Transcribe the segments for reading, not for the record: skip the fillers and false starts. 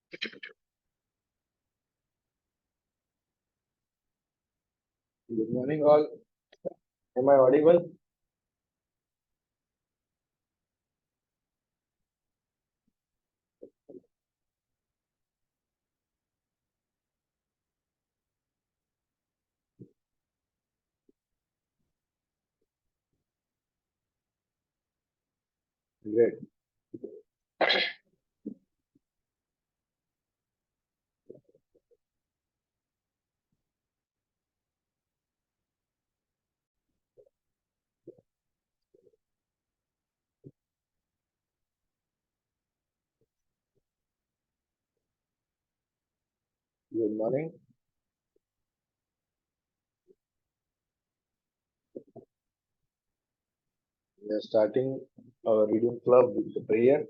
Good morning, all. Am I audible? Great. Good morning. We are starting our reading club with the prayer.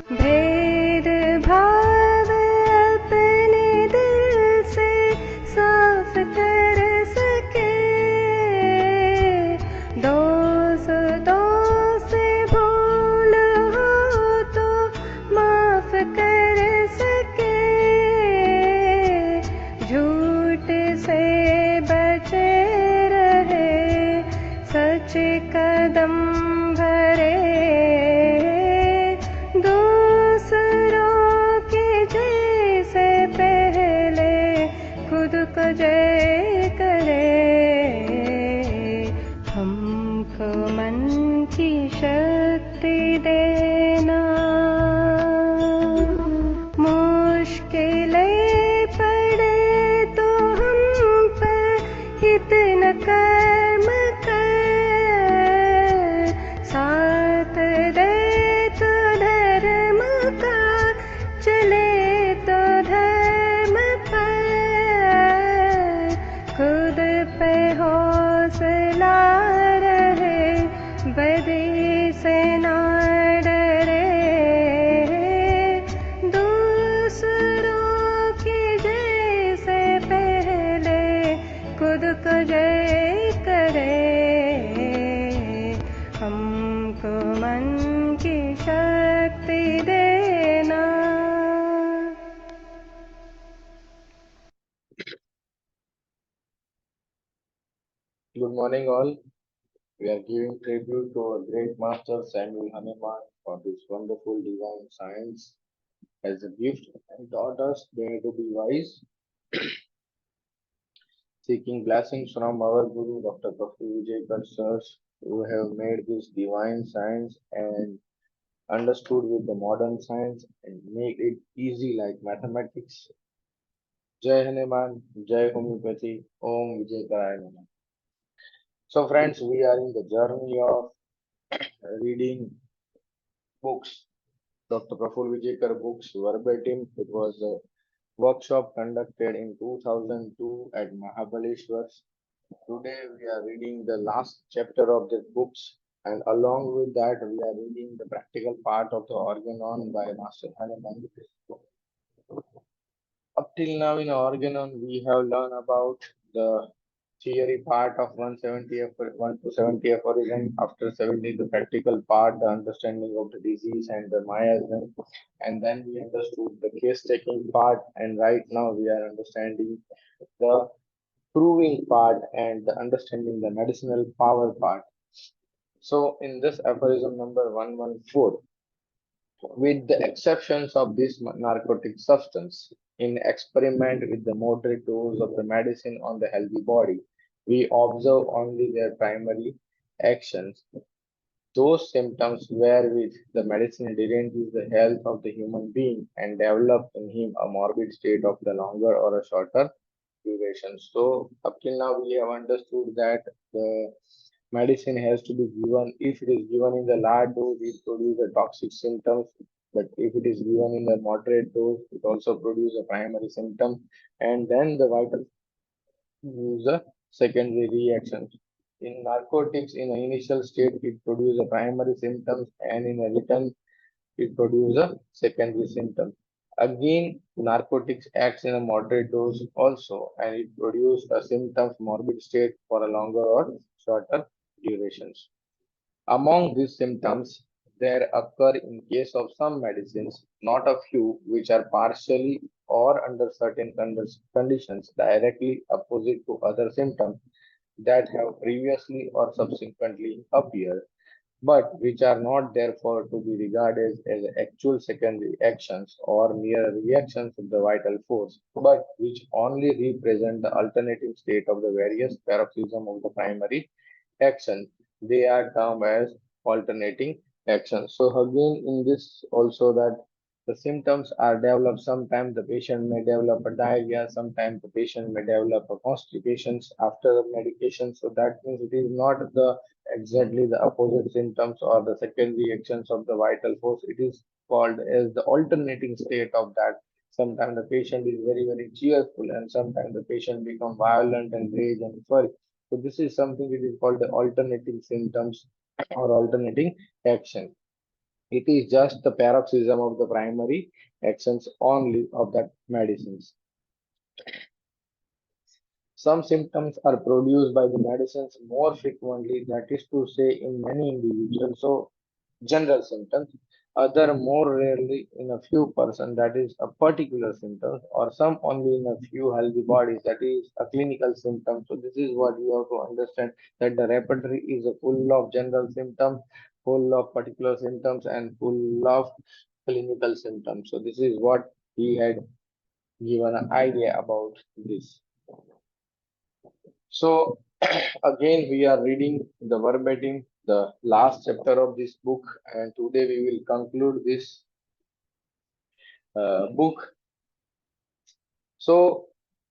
भेद भाव अपने दिल से साफ कर सके, दोस्तों से भूल हो तो माफ कर सके, झूठ से बचे रहे, सच कदम भरे, दूसरों के जैसे पहले खुद को जय करे, हमको मन की शक्ति देना, मुश्किलें पड़े तो हम पर हित न कर्म कर, साथ दे तो धर्म का, चले तो धर्म पर, खुद पे हौसला रहे, बदी से ना डरे, दूसरों के जैसे पहले खुद को जय करे, हमको मन की शक्ति देना। Good morning, all. We are giving tribute to our great master Samuel Hahnemann for this wonderful divine science as a gift and taught us dare to be wise, seeking blessings from our Guru Dr. Prafull Vijayakar sirs who have made this divine science and understood with the modern science and made it easy like mathematics. Jai Hanuman, Jai Homeopathy, Om Vijay Namaha. So, friends, we are in the journey of reading books, Dr. Prafull Vijayakar books verbatim. It was a workshop conducted in 2002 at Mahabaleshwar. Today, we are reading the last chapter of the books, and along with that, we are reading the practical part of the organon by Master Hanuman. Up till now in Organon, we have learned about the theory part of 170 1 to 70 aphorism. After 70, the practical part, the understanding of the disease and the miasm. And then we understood the case taking part. And right now we are understanding the proving part and the understanding the medicinal power part. So in this aphorism number 114, with the exceptions of this narcotic substance, in experiment with the moderate dose of the medicine on the healthy body. We observe only their primary actions. Those symptoms wherewith the medicine damages the health of the human being and develop in him a morbid state of the longer or a shorter duration. So up till now we have understood that the medicine has to be given. If it is given in the large dose, it produces a toxic symptoms. But if it is given in a moderate dose, it also produces a primary symptom, and then the vital use a secondary reaction. In narcotics, in an initial state, it produces a primary symptoms, and in a return, it produces a secondary symptom. Again, narcotics acts in a moderate dose also, and it produces a symptoms morbid state for a longer or shorter durations. Among these symptoms, there occur in case of some medicines, not a few, which are partially or under certain conditions directly opposite to other symptoms that have previously or subsequently appeared, but which are not therefore to be regarded as actual secondary actions or mere reactions of the vital force, but which only represent the alternating state of the various paroxysm of the primary action. They are termed as alternating actions. So again, in this also that the symptoms are developed. Sometimes the patient may develop a diarrhea. Sometimes the patient may develop a constipation after the medication. So that means it is not the exactly the opposite symptoms or the secondary actions of the vital force. It is called as the alternating state of that. Sometimes the patient is very, very cheerful, and sometimes the patient become violent and rage and fury. So this is something which is called the alternating symptoms or alternating action. It is just the paroxysm of the primary actions only of that medicines. Some symptoms are produced by the medicines more frequently, that is to say, in many individuals. So, general symptoms, other more rarely in a few persons, that is a particular symptom, or some only in a few healthy bodies, that is a clinical symptom. So, this is what you have to understand that the repertory is a full of general symptoms, full of particular symptoms, and full of clinical symptoms. So, this is what he had given an idea about this. So again, we are reading the verbatim, the last chapter of this book, and today we will conclude this book. So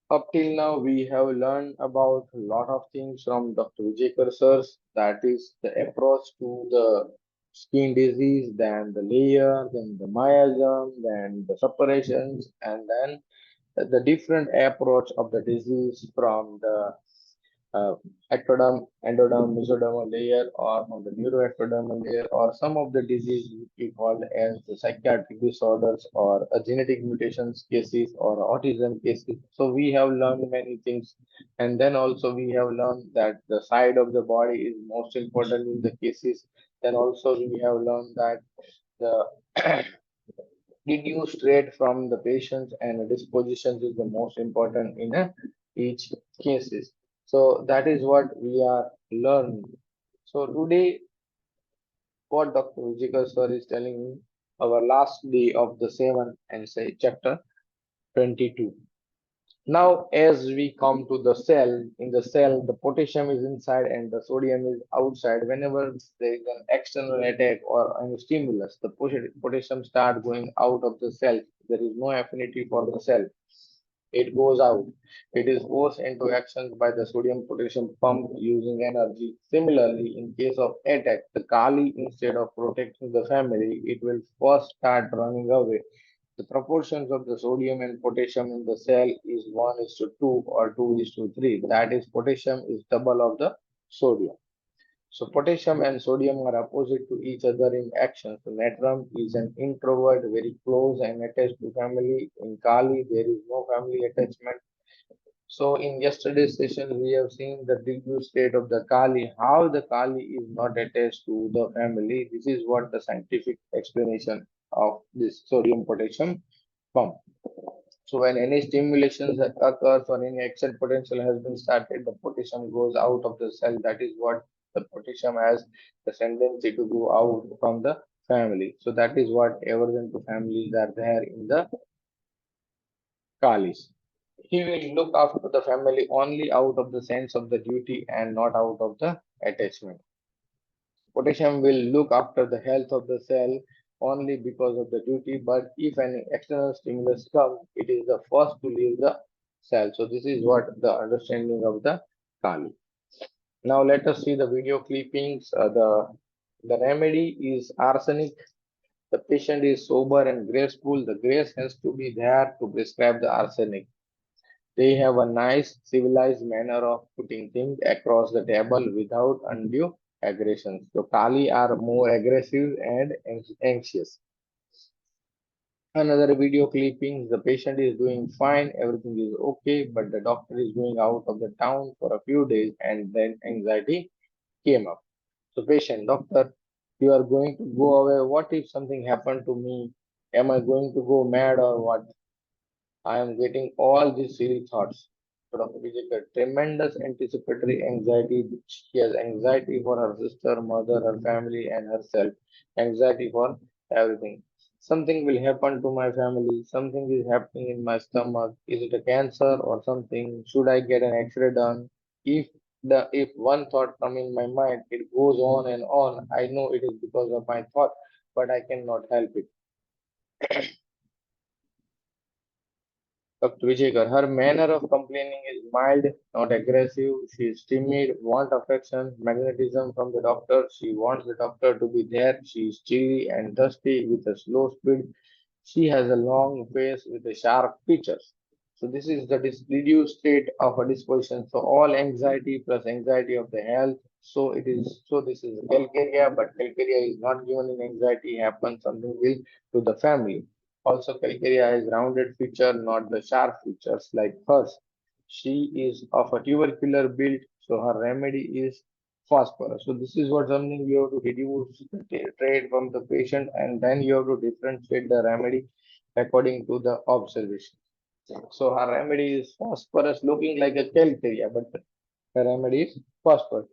up till now, we have learned about a lot of things from Dr. Vijayakar sirs. That is the approach to the skin disease, then the layer, then the miasm, then the separations, and then the different approach of the disease from the ectoderm, endoderm, mesodermal layer, or on the neuroectodermal layer, or some of the disease which we call as the psychiatric disorders or genetic mutations cases or autism cases. So we have learned many things, and then also we have learned that the side of the body is most important in the cases. Then also we have learned that the deduced rate from the patients and dispositions is the most important in each cases. So that is what we are learning. So today, what Dr. Vijayakar sir is telling me, our last day of the 7 and say chapter 22. Now, as we come to the cell, in the cell, the potassium is inside and the sodium is outside. Whenever there is an external attack or any stimulus, the potassium start going out of the cell. There is no affinity for the cell. It goes out. It is forced into action by the sodium potassium pump using energy. Similarly, in case of attack, the Kali, instead of protecting the family, it will first start running away. The proportions of the sodium and potassium in the cell is 1 is to 2 or 2 is to 3. That is, potassium is double of the sodium. So potassium and sodium are opposite to each other in action. So natrium is an introvert, very close and attached to family. In Kali, there is no family attachment. So in yesterday's session, we have seen the diffuse state of the Kali, how the Kali is not attached to the family. This is what the scientific explanation of this sodium potassium pump. So when any stimulation occurs or any action potential has been started, the potassium goes out of the cell. That is what the potassium has the tendency to go out from the family. So that is what aversion to families are there in the Kalis. He will look after the family only out of the sense of the duty and not out of the attachment. Potassium will look after the health of the cell only because of the duty, but if an external stimulus comes, it is the first to leave the cell. So this is what the understanding of the Kali. Now let us see the video clippings. The remedy is arsenic. The patient is sober and graceful. The grace has to be there to prescribe the arsenic. They have a nice civilized manner of putting things across the table without undue aggression. So Kali are more aggressive and anxious. Another video clipping, the patient is doing fine, everything is okay, but the doctor is going out of the town for a few days and then anxiety came up. So patient, doctor, you are going to go away. What if something happened to me? Am I going to go mad or what? I am getting all these silly thoughts. Dr. Vijayakar, tremendous anticipatory anxiety. She has anxiety for her sister, mother, her family, and herself. Anxiety for everything. Something will happen to my family. Something is happening in my stomach. Is it a cancer or something? Should I get an X-ray done? If one thought come in my mind, it goes on and on. I know it is because of my thought, but I cannot help it. Dr. Vijayakar, her manner of complaining is mild, not aggressive. She is timid, wants affection, magnetism from the doctor. She wants the doctor to be there. She is chilly and dusty with a slow speed. She has a long face with a sharp features. So this is the reduced state of a disposition. So all anxiety plus anxiety of the health. So it is. So this is calcaria, but calcaria is not given in anxiety. Happens something will to the family. Also, calcaria has rounded feature, not the sharp features like hers. She is of a tubercular build, so her remedy is phosphorus. So this is what something you have to reduce the trade from the patient, and then you have to differentiate the remedy according to the observation. So her remedy is phosphorus, looking like a calcaria, but her remedy is phosphorus.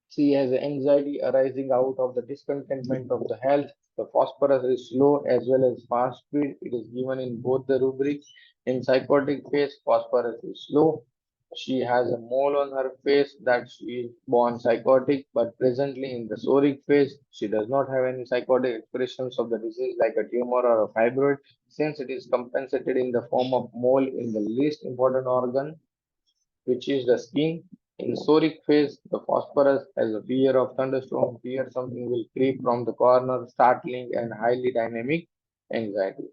She has anxiety arising out of the discontentment of the health. The phosphorus is slow as well as fast speed. It is given in both the rubrics. In psychotic phase, phosphorus is slow. She has a mole on her face that she is born psychotic, but presently in the soric phase, she does not have any psychotic expressions of the disease like a tumor or a fibroid, since it is compensated in the form of mole in the least important organ, which is the skin. In soric phase, the phosphorus has a fear of thunderstorm, fear something will creep from the corner, startling and highly dynamic anxiety.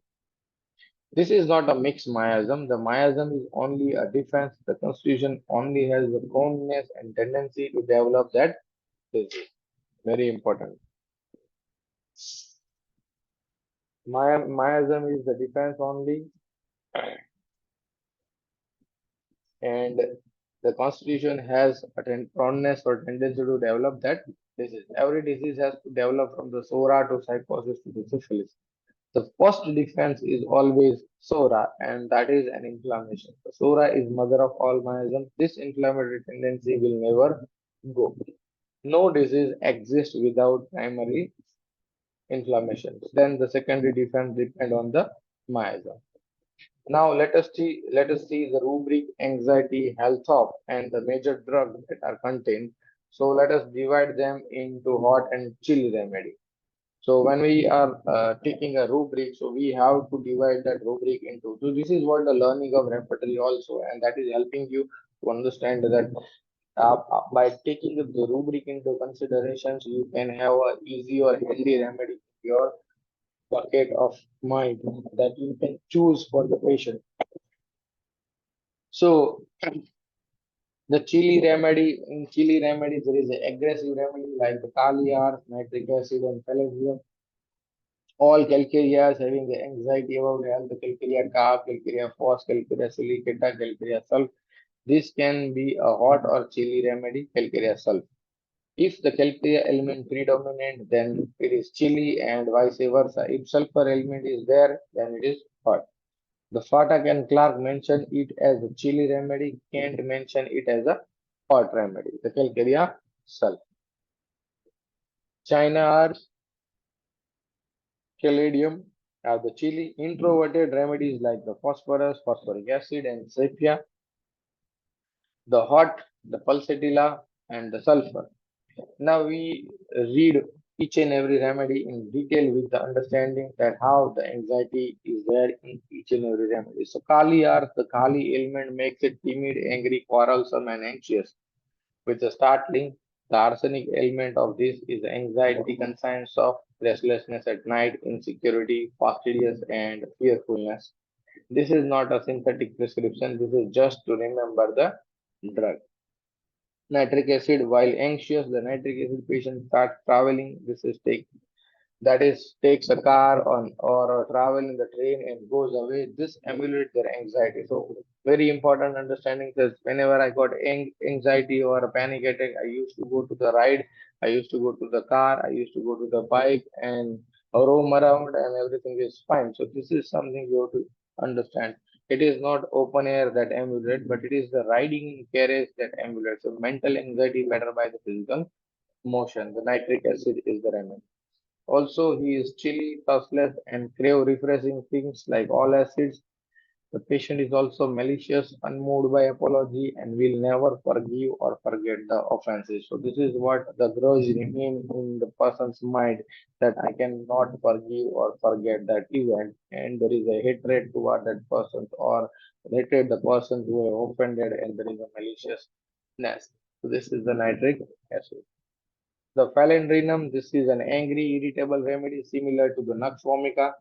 This is not a mixed miasm. The miasm is only a defense. The constitution only has the proneness and tendency to develop that disease. Very important. Miasm is the defense only, and the constitution has a proneness or tendency to develop that disease. Every disease has to develop from the sora to psychosis to the syphilis. The first defense is always sora, and that is an inflammation. The sora is mother of all miasm. This inflammatory tendency will never go. No disease exists without primary inflammation. Then the secondary defense depend on the miasm. Now let us see the rubric anxiety, health of, and the major drugs that are contained. So let us divide them into hot and chill remedy. So when we are taking a rubric, so we have to divide that rubric into. So this is what the learning of repertory also, and that is helping you to understand that by taking the rubric into considerations, you can have a easy or healthy remedy in your bucket of mind that you can choose for the patient. So the chili remedy, in chili remedy, there is an aggressive remedy like the Kaliar, nitric acid, and palladium. All calcareas having the anxiety about health, the calcarea carb, calcarea phos, calcarea silicata, calcarea sulf. This can be a hot or chilly remedy, calcarea sulf. If the calcarea element predominant, then it is chilly and vice versa. If sulfur element is there, then it is hot. The Fatak and Clark mention it as a chilly remedy, can't mention it as a hot remedy. The calcarea sulf. China are caladium, The chili introverted remedies like the phosphorus, phosphoric acid, and sepia, the hot, the pulsatilla, and the sulfur. Now we read each and every remedy in detail with the understanding that how the anxiety is there in each and every remedy. So Kali Earth, the Kali element makes it timid, angry, quarrelsome, and anxious. With the startling, the arsenic element of this is anxiety, conscience of restlessness at night, insecurity, fastidious, and fearfulness. This is not a synthetic prescription. This is just to remember the drug. Nitric acid, while anxious, the nitric acid patient starts traveling. This is take that is takes a car on or travel in the train and goes away. This emulates their anxiety. So very important understanding is whenever I got anxiety or a panic attack, I used to go to the ride, I used to go to the car, I used to go to the bike and roam around and everything is fine. So this is something you have to understand. It is not open air that emulate, but it is the riding in carriage that emulates. So mental anxiety better by the physical motion. The nitric acid is the remedy. Also, he is chilly, toothless, and crave refreshing things like all acids. The patient is also malicious, unmoved by apology, and will never forgive or forget the offenses. So, this is what the grudge remain in the person's mind that I cannot forgive or forget that event, and there is a hatred toward that person or hatred the person who have offended, and there is a maliciousness. So, this is the nitric acid. The Falendrinum, this is an angry, irritable remedy similar to the Nux vomica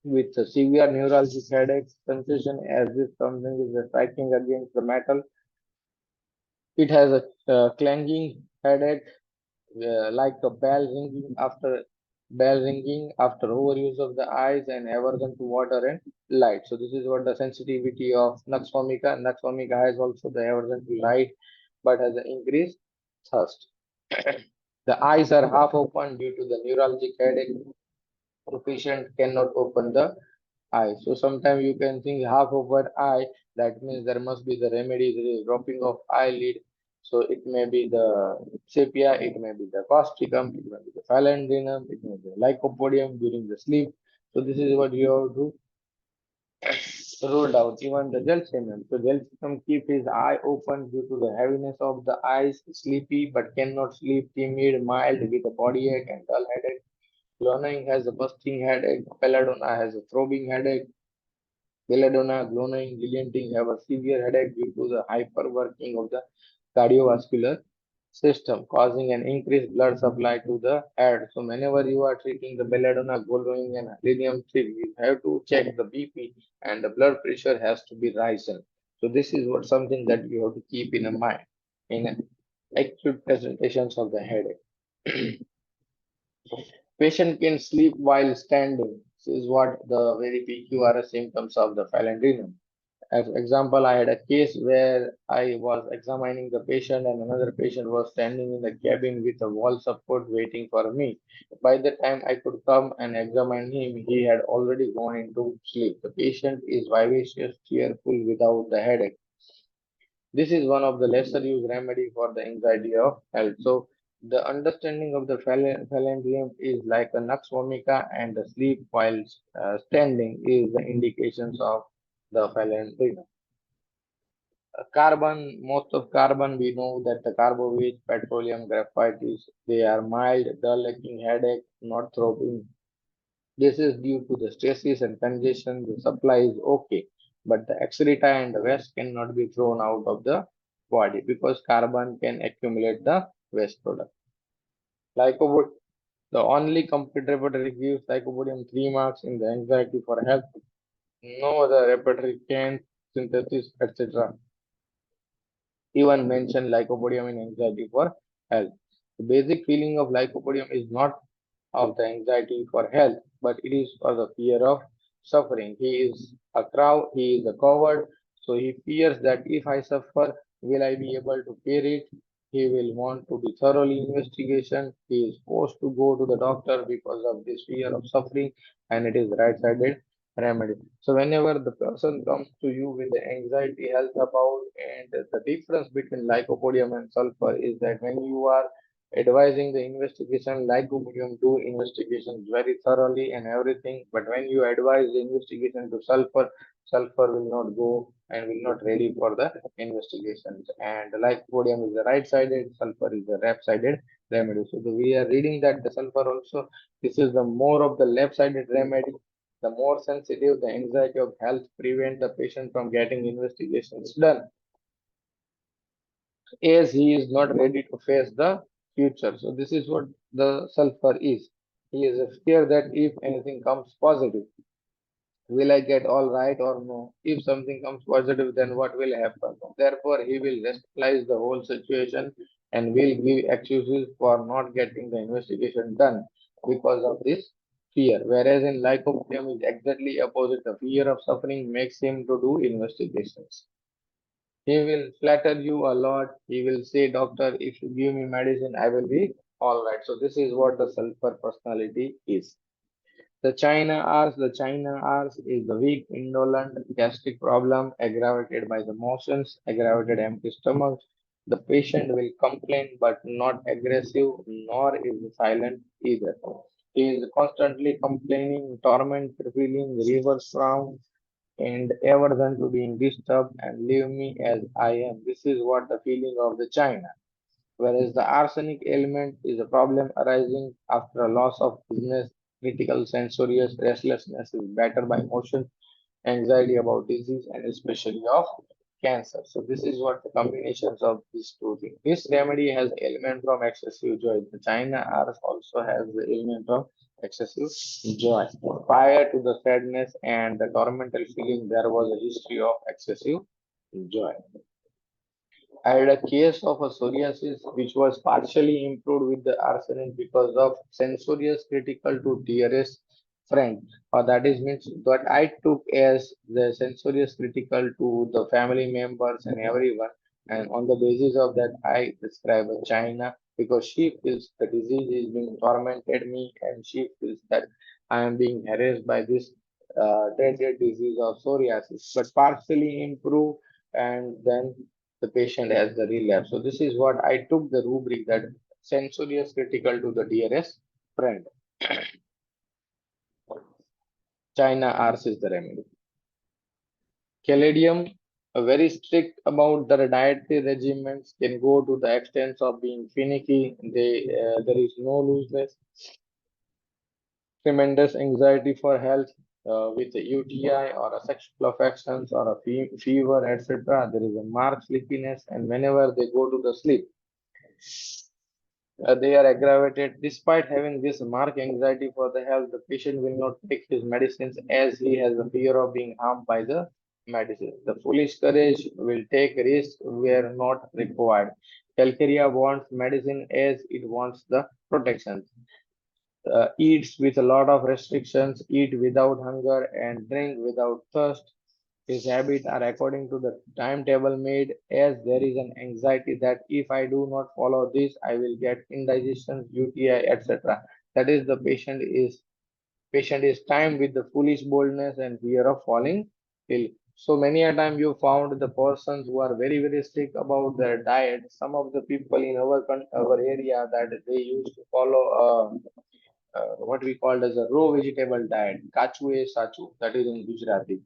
with a severe neuralgic headache sensation as if something is striking against the metal. It has a clanging headache like a bell ringing after overuse of the eyes and aversion to water and light. So this is what the sensitivity of Nux vomica. Nux vomica has also the aversion to light but has an increased thirst. The eyes are half open due to the neuralgic headache. The patient cannot open the eye. So sometimes you can think half open eye, that means there must be the remedy, there is dropping of eyelid. So it may be the sepia, it may be the causticum, it may be the falendrinum, it may be the lycopodium during the sleep. So this is what you have to ruled out. Even the Jalsemum. So Jalsemum keep his eye open due to the heaviness of the eyes, sleepy but cannot sleep, timid, mild with a body ache and dull headache. Clonoing has a busting headache. Belladonna has a throbbing headache. Belladonna, clonoing, Gillianting have a severe headache due to the hyperworking of the cardiovascular system, causing an increased blood supply to the head. So whenever you are treating the belladonna, glowing and selenium three, you have to check the BP and the blood pressure has to be risen. So this is what something that you have to keep in mind in acute presentations of the headache. Patient can sleep while standing. This is what the very PQRS symptoms of the phalangrenum. As example, I had a case where I was examining the patient and another patient was standing in the cabin with a wall support waiting for me. By the time I could come and examine him, he had already gone into sleep. The patient is vivacious, cheerful without the headache. This is one of the lesser used remedy for the anxiety of health. So the understanding of the phalangium is like a nux vomica and the sleep while standing is the indications of the phalangium. Carbon, most of carbon, we know that the carbonate, petroleum, graphite is, they are mild, dull, aching headache, not throbbing. This is due to the stresses and congestion. The supply is okay, but the excreta and the waste cannot be thrown out of the body because carbon can accumulate the waste product. Lycopodium, the only complete repertory gives lycopodium 3 marks in the anxiety for health. No other repertory can synthesis, etc. Even mention lycopodium in anxiety for health. The basic feeling of lycopodium is not of the anxiety for health, but it is for the fear of suffering. He is a crow, he is a coward, so he fears that if I suffer, will I be able to bear it? He will want to be thoroughly investigation. He is forced to go to the doctor because of this fear of suffering, and it is right-sided remedy. So whenever the person comes to you with the anxiety health about and the difference between lycopodium and sulfur is that when you are advising the investigation like medium do investigations very thoroughly and everything. But when you advise the investigation to sulfur, sulfur will not go and will not ready for the investigations. And like podium is the right sided, sulfur is the left sided remedy. So we are reading that the sulfur also, this is the more of the left sided remedy. The more sensitive the anxiety of health prevent the patient from getting investigations done as he is not ready to face the future. So this is what the sulfur is. He is a fear that if anything comes positive, will I get all right or no? If something comes positive, then what will happen? Therefore, he will rationalize the whole situation and will give excuses for not getting the investigation done because of this fear. Whereas in lycopodium is exactly opposite. The fear of suffering makes him to do investigations. He will flatter you a lot. He will say, Doctor, if you give me medicine, I will be all right. So, this is what the sulfur personality is. The China Rs is the weak, indolent gastric problem aggravated by the motions, aggravated empty stomach. The patient will complain but not aggressive, nor is silent either. He is constantly complaining, torment feeling, reverse frown, and ever than to being disturbed and leave me as I am. This is what the feeling of the China. Whereas the arsenic element is a problem arising after a loss of business, critical sensorious restlessness is battered by motion, anxiety about disease, and especially of cancer. So this is what the combinations of these two things. This remedy has element from excessive joy. The China Rs also has the element of excessive joy. Prior to the sadness and the tormental feeling, there was a history of excessive joy. I had a case of a psoriasis which was partially improved with the arsenic because of sensorious critical to DRS friend. Or that is means that I took as the sensorious critical to the family members and everyone. And on the basis of that, I prescribe a China because she feels the disease is being tormented me and she feels that I am being harassed by this dreaded disease of psoriasis, but partially improved and then the patient has the relapse. So this is what I took the rubric that sensorious critical to the DRS friend. China Rs is the remedy. Caladium, very strict about the dietary regimens, can go to the extent of being finicky. There is no looseness, tremendous anxiety for health with a UTI or a sexual affections or a fever, etc. There is a marked sleepiness, and whenever they go to the sleep, they are aggravated. Despite having this marked anxiety for the health, the patient will not take his medicines as he has a fear of being harmed by the medicine. The foolish courage will take risks where not required. Calcaria wants medicine as it wants the protection. Eats with a lot of restrictions, eat without hunger, and drink without thirst. His habits are according to the timetable made, as there is an anxiety that if I do not follow this, I will get indigestion, UTI, etc. That is the patient is timed with the foolish boldness and fear of falling ill. So many a time you found the persons who are very strict about their diet. Some of the people in our area that they used to follow what we called as a raw vegetable diet, kachue sachu, that is in Gujarati.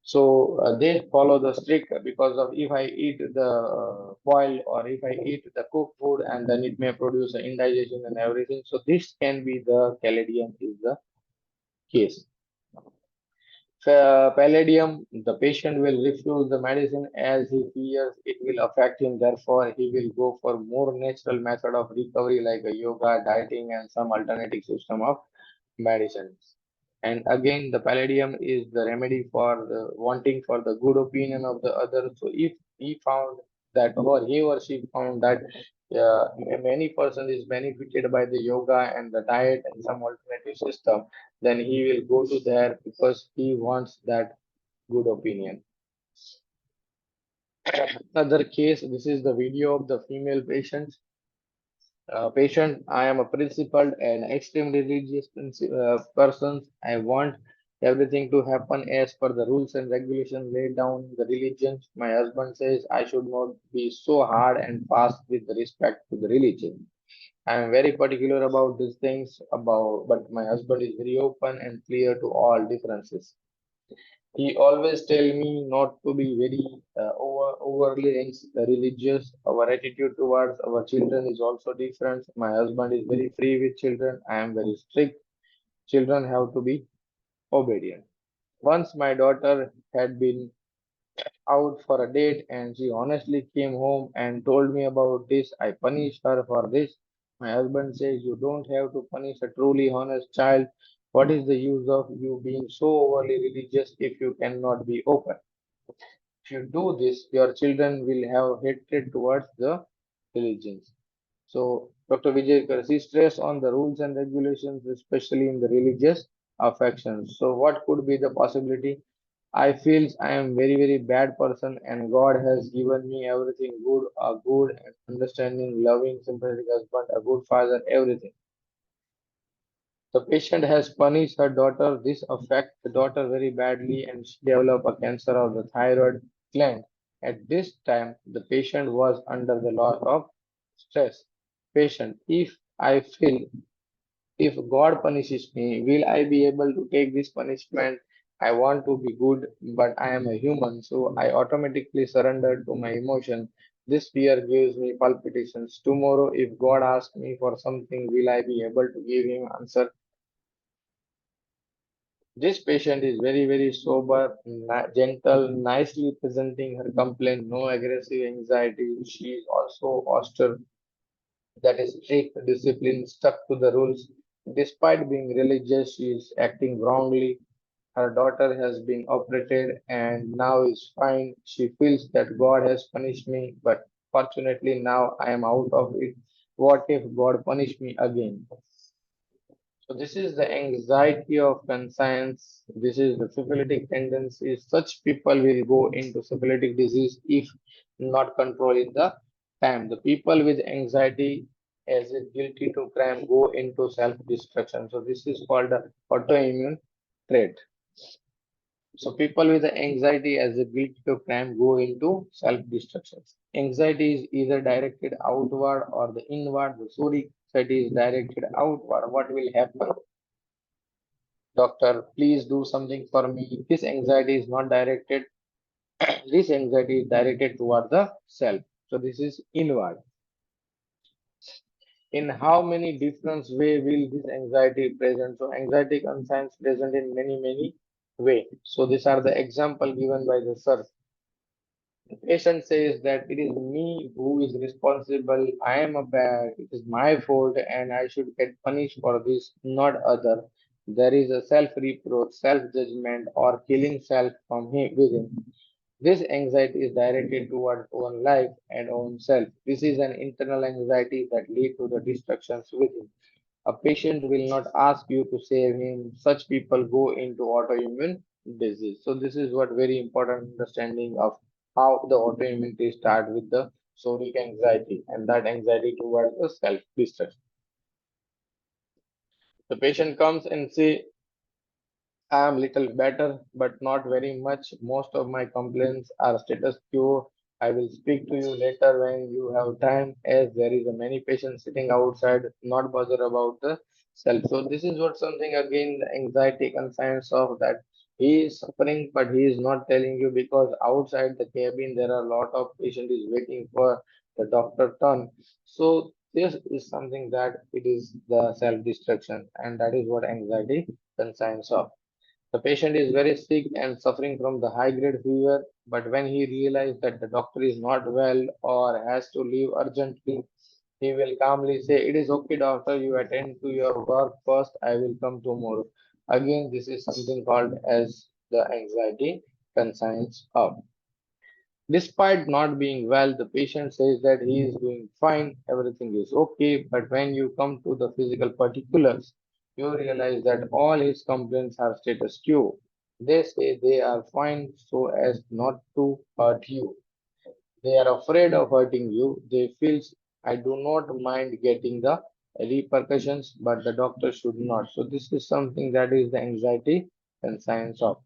So they follow the strict because of if I eat the boiled or if I eat the cooked food and then it may produce an indigestion and everything. So this can be the caladium is the case. Palladium, the patient will refuse the medicine as he fears it will affect him. Therefore, he will go for more natural method of recovery like a yoga, dieting, and some alternative system of medicines. And again, the palladium is the remedy for the wanting for the good opinion of the other. So if he found that, or he or she found that many person is benefited by the yoga and the diet and some alternative system, then he will go to there because he wants that good opinion. Another case, this is the video of the female patient. Patient, I am a principled and extremely religious person. I want everything to happen as per the rules and regulations laid down in the religion. My husband says I should not be so hard and fast with respect to the religion. I am very particular about these things about, but my husband is very open and clear to all differences. He always tell me not to be very overly religious. Our attitude towards our children is also different. My husband is very free with children. I am very strict. Children have to be obedient. Once my daughter had been out for a date and she honestly came home and told me about this. I punished her for this. My husband says you don't have to punish a truly honest child. What is the use of you being so overly religious if you cannot be open? If you do this, your children will have hatred towards the religions. So Dr. Vijay, she stress on the rules and regulations, especially in the religious affections. So what could be the possibility? I feel I am very, very bad person and God has given me everything good, a good and understanding, loving, sympathetic husband, a good father, everything. The patient has punished her daughter. This affects the daughter very badly and she developed a cancer of the thyroid gland. At this time, the patient was under the lot of stress. Patient, if I feel if God punishes me, will I be able to take this punishment? I want to be good, but I am a human, so I automatically surrender to my emotion. This fear gives me palpitations. Tomorrow, if God asks me for something, will I be able to give him answer? This patient is very, very sober, gentle, nicely presenting her complaint, no aggressive anxiety. She is also austere, that is strict, disciplined, stuck to the rules. Despite being religious, she is acting wrongly. Her daughter has been operated and now is fine. She feels that God has punished me, but fortunately now I am out of it. What if God punish me again? So this is the anxiety of conscience. This is the syphilitic tendency. Such people will go into syphilitic disease if not controlled in the time. The people with anxiety as a guilty to crime go into self-destruction. So this is called the autoimmune trait. So people with anxiety as a guilty to crime go into self-destruction. Anxiety is either directed outward or the inward. The suric anxiety is directed outward. What will happen? Doctor, please do something for me. This anxiety is not directed, this anxiety is directed toward the self. So this is inward. In how many different way will this anxiety present? So anxiety concerns present in many, many way. So these are the example given by the sir. The patient says that it is me who is responsible. I am a bad. It is my fault, and I should get punished for this, not other. There is a self-reproach, self-judgment, or killing self from him within. This anxiety is directed toward own life and own self. This is an internal anxiety that lead to the destructions within. A patient will not ask you to save him. Such people go into autoimmune disease. So this is what very important understanding of how the autoimmunity start with the psoriatic anxiety and that anxiety towards the self-destruction. The patient comes and say, I am little better, but not very much. Most of my complaints are status quo. I will speak to you later when you have time, as there is a many patients sitting outside, not bother about the self. So this is what something again the anxiety concerns of that he is suffering, but he is not telling you because outside the cabin there are a lot of patient is waiting for the doctor turn. So this is something that it is the self-destruction, and that is what anxiety concerns of. The patient is very sick and suffering from the high grade fever, but when he realizes that the doctor is not well or has to leave urgently, he will calmly say, it is okay, doctor, you attend to your work first, I will come tomorrow. Again, this is something called as the anxiety consigns of. Despite not being well, the patient says that he is doing fine, everything is okay, but when you come to the physical particulars, you realize that all his complaints are status quo. They say they are fine so as not to hurt you. They are afraid of hurting you. They feel I do not mind getting the repercussions, but the doctor should not. So this is something that is the anxiety and science of.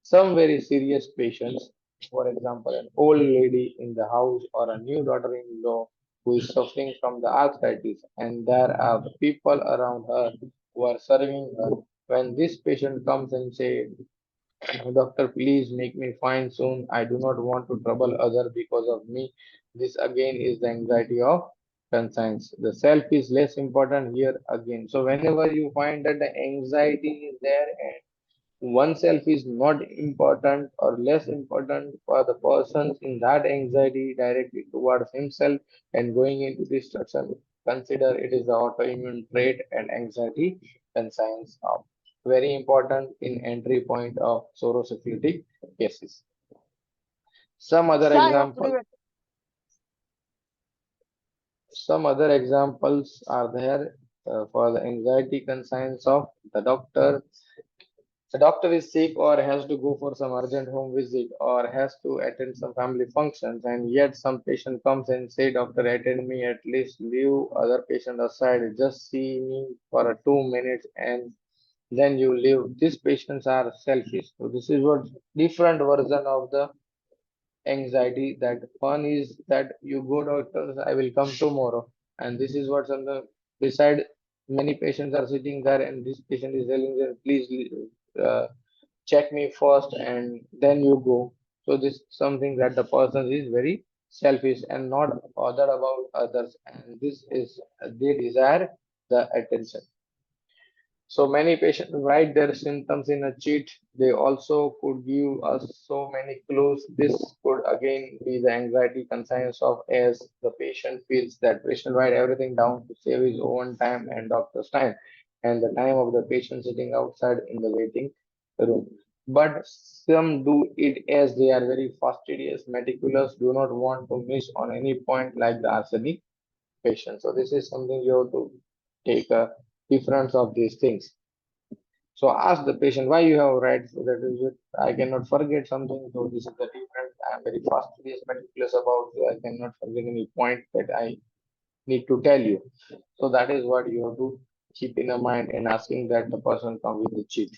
Some very serious patients, for example, an old lady in the house or a new daughter-in-law, who is suffering from the arthritis, and there are people around her who are serving her. When this patient comes and say, "Doctor, please make me fine soon. I do not want to trouble other because of me." This again is the anxiety of conscience. The self is less important here again. So whenever you find that the anxiety is there and oneself is not important or less important for the persons in that anxiety directly towards himself and going into destruction, consider it is the autoimmune trait and anxiety conscience of very important in entry point of psoriasis cases. Some other Yeah, yeah, example, prevent. some other examples are there for the anxiety conscience of the doctor. The doctor is sick or has to go for some urgent home visit or has to attend some family functions, and yet some patient comes and say, "Doctor, attend me, at least leave other patient aside, just see me for a 2 minutes and then you leave." These patients are selfish. So this is what different version of the anxiety. That one is that you go, "Doctor, I will come tomorrow," and this is what sometimes beside many patients are sitting there and this patient is telling them, "Please uh, check me first and then you go." So this is something that the person is very selfish and not bothered about others, and this is they desire the attention. So many patients write their symptoms in a sheet. They also could give us so many clues. This could again be the anxiety concerns of as the patient feels that patient write everything down to save his own time and doctor's time and the time of the patient sitting outside in the waiting room. But some do it as they are very fastidious, meticulous, do not want to miss on any point like the arsenic patient. So this is something you have to take a difference of these things. So ask the patient why you have read. So that is it. I cannot forget something. So this is the difference. I am very fastidious, meticulous about. So I cannot forget any point that I need to tell you. So that is what you have to keep in mind and asking that the person come with the cheat.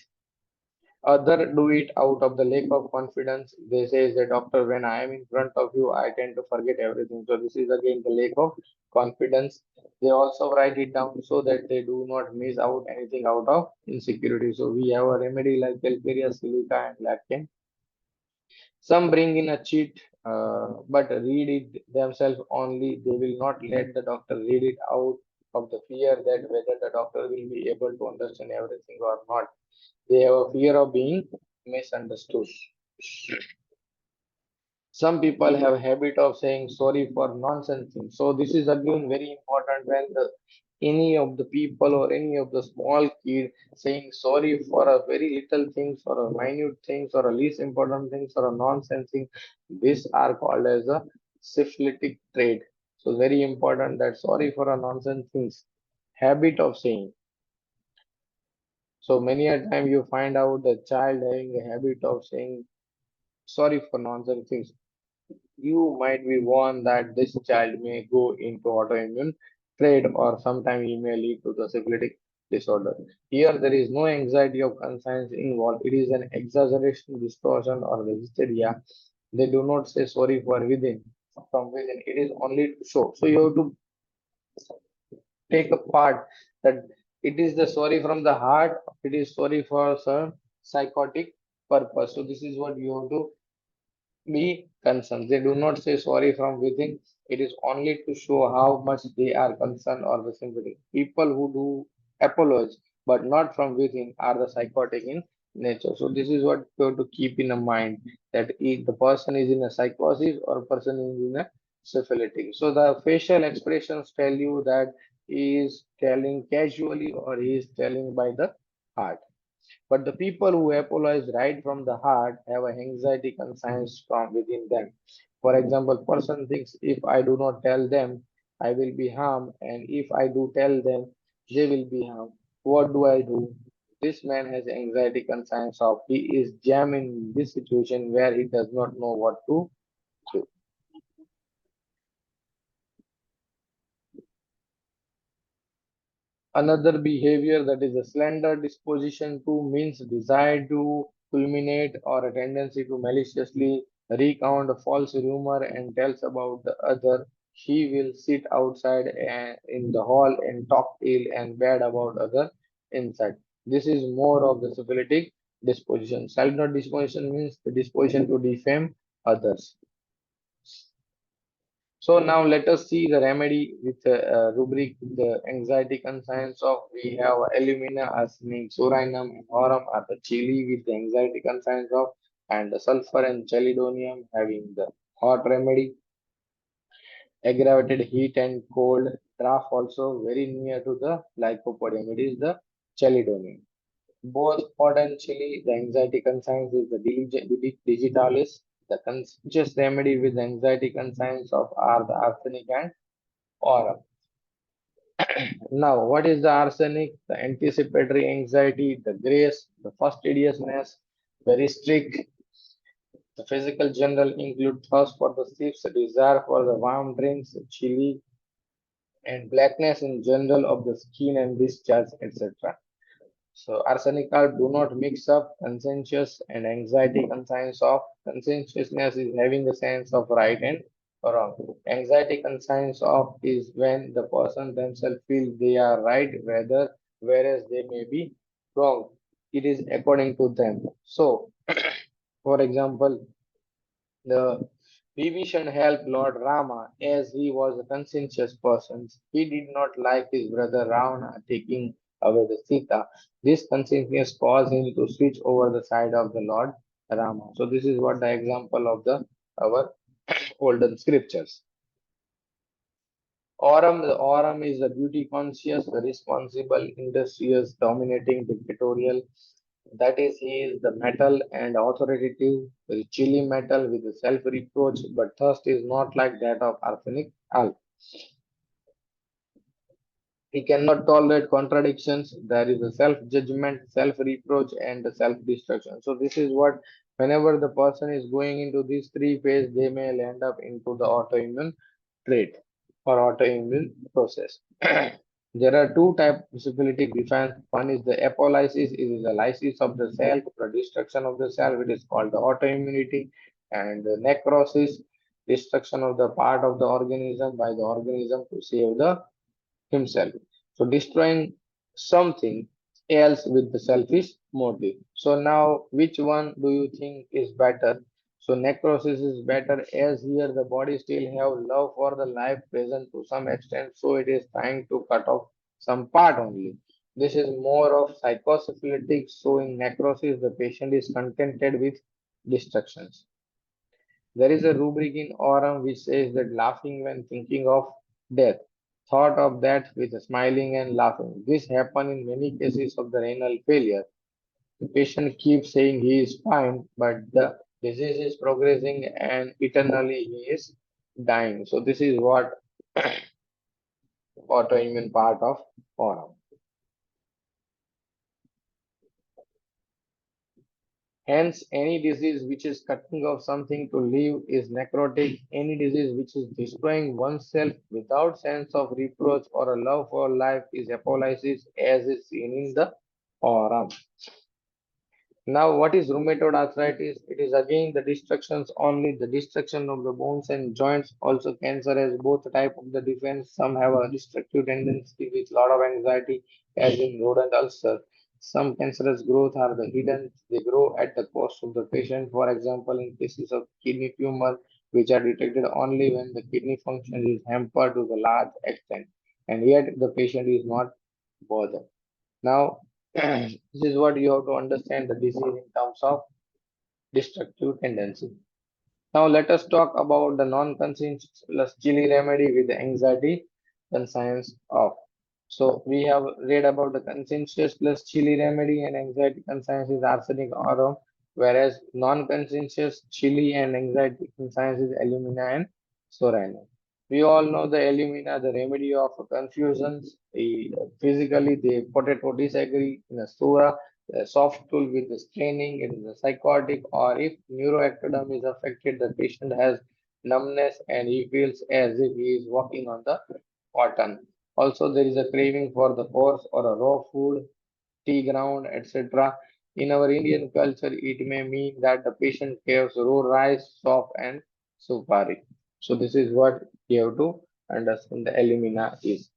Other do it out of the lack of confidence. They say, the doctor, when I am in front of you, I tend to forget everything. So this is again the lack of confidence. They also write it down so that they do not miss out anything out of insecurity. So we have a remedy like calcarea, silica, and lactin. Some bring in a cheat, but read it themselves only. They will not let the doctor read it out of the fear that whether the doctor will be able to understand everything or not. They have a fear of being misunderstood. Some people have a habit of saying sorry for nonsense things. So this is again very important when any of the people or any of the small kid saying sorry for a very little things or a minute things or a least important things or a nonsense thing. These are called as a syphilitic trait. So very important that sorry for a nonsense things. Habit of saying. So many a time you find out the child having a habit of saying sorry for nonsense things. You might be warned that this child may go into autoimmune trait or sometime he may lead to the syphilitic disorder. Here there is no anxiety or conscience involved. It is an exaggeration, distortion, or the hysteria. They do not say sorry for within from within. It is only to show. So you have to take a part that it is the sorry from the heart. It is sorry for some psychotic purpose. So this is what you have to be concerned. They do not say sorry from within. It is only to show how much they are concerned or the sympathy. People who do apologize but not from within are the psychotic in nature. So this is what you have to keep in mind that if the person is in a psychosis or person is in a syphilitic. So the facial expressions tell you that he is telling casually or he is telling by the heart. But the people who apologize right from the heart have an anxiety conscience from within them. For example, person thinks if I do not tell them, I will be harmed, and if I do tell them, they will be harmed. What do I do? This man has anxiety conscience of he is jammed in this situation where he does not know what to do. Another behavior that is a slender disposition to means desire to culminate or a tendency to maliciously recount a false rumor and tells about the other. he will sit outside in the hall and talk ill and bad about other inside. This is more of the syphilitic disposition. Self-not disposition means the disposition to defame others. So now let us see the remedy with the rubric the anxiety conscience of we have alumina arsenic, soranum and aurum are the chili with the anxiety conscience of and the sulfur and chelidonium having the hot remedy, aggravated heat and cold draft also very near to the lycopodium. It is the chelidonium. Both potentially the anxiety conscience is the digitalis. The conscious remedy with the anxiety conscience of are the arsenic and aurum. Now, what is the arsenic? The anticipatory anxiety, the grace, the fastidiousness, very strict. The physical general include thirst for the sips, desire for the warm drinks, chili, and blackness in general of the skin and discharge, etc. So arsenical do not mix up conscientious and anxiety conscience of conscientiousness is having the sense of right and wrong. Anxiety conscience of is when the person themselves feel they are right whether whereas they may be wrong. It is according to them. So for example, the Vibhishan helped Lord Rama as he was a conscientious person. He did not like his brother Ravana taking away the Sita. This conscientiousness caused him to switch over the side of the Lord Rama. So this is what the example of the our olden scriptures. Aurum, the aurum is the beauty conscious, the responsible, industrious, dominating, dictatorial. That is, he is the metal and authoritative, the chilly metal with the self-reproach, but thirst is not like that of arsenic alk. He cannot tolerate contradictions. There is a self-judgment, self-reproach, and self-destruction. So this is what, whenever the person is going into these three phases, they may end up into the autoimmune trait or autoimmune process. There are two types of syphilitic defense. One is the apolysis, it is the lysis of the cell, the destruction of the cell, it is called the autoimmunity, and the necrosis, destruction of the part of the organism by the organism to save the himself. So destroying something else with the selfish motive. So now which one do you think is better? So necrosis is better as here the body still have love for the life present to some extent, so it is trying to cut off some part only. This is more of psychosyphilitic, so in necrosis the patient is contented with destructions. There is a rubric in Aurum which says that laughing when thinking of death. Thought of that with smiling and laughing. This happens in many cases of the renal failure. The patient keeps saying he is fine, but the disease is progressing and eternally he is dying. So this is what autoimmune part of Aurum. Hence, any disease which is cutting off something to live is necrotic. Any disease which is destroying oneself without sense of reproach or a love for life is apolysis, as is seen in the Aurum. Now, what is rheumatoid arthritis? It is again the destructions only, the destruction of the bones and joints. Also, cancer has both type of the defense. Some have a destructive tendency with lot of anxiety, as in rodent ulcer. Some cancerous growth are the hidden. They grow at the cost of the patient. For example, in cases of kidney tumor, which are detected only when the kidney function is hampered to the large extent, and yet the patient is not bothered. Now, this is what you have to understand the disease in terms of destructive tendency. Now, let us talk about the non-conscientious plus chili remedy with the anxiety conscience of. So, we have read about the conscientious plus chili remedy and anxiety conscience is arsenic aurum, whereas non-conscientious chili and anxiety conscience is alumina and soranum. We all know the alumina, the remedy of confusions. Physically, the potato disagree in a sura, a soft tool with the straining, it is a psychotic, or if neuroectoderm is affected, the patient has numbness and he feels as if he is walking on the cotton. Also, there is a craving for the coarse or a raw food, tea ground, etc. In our Indian culture, it may mean that the patient craves raw rice, soft, and supari. So this is what you have to understand the alumina is.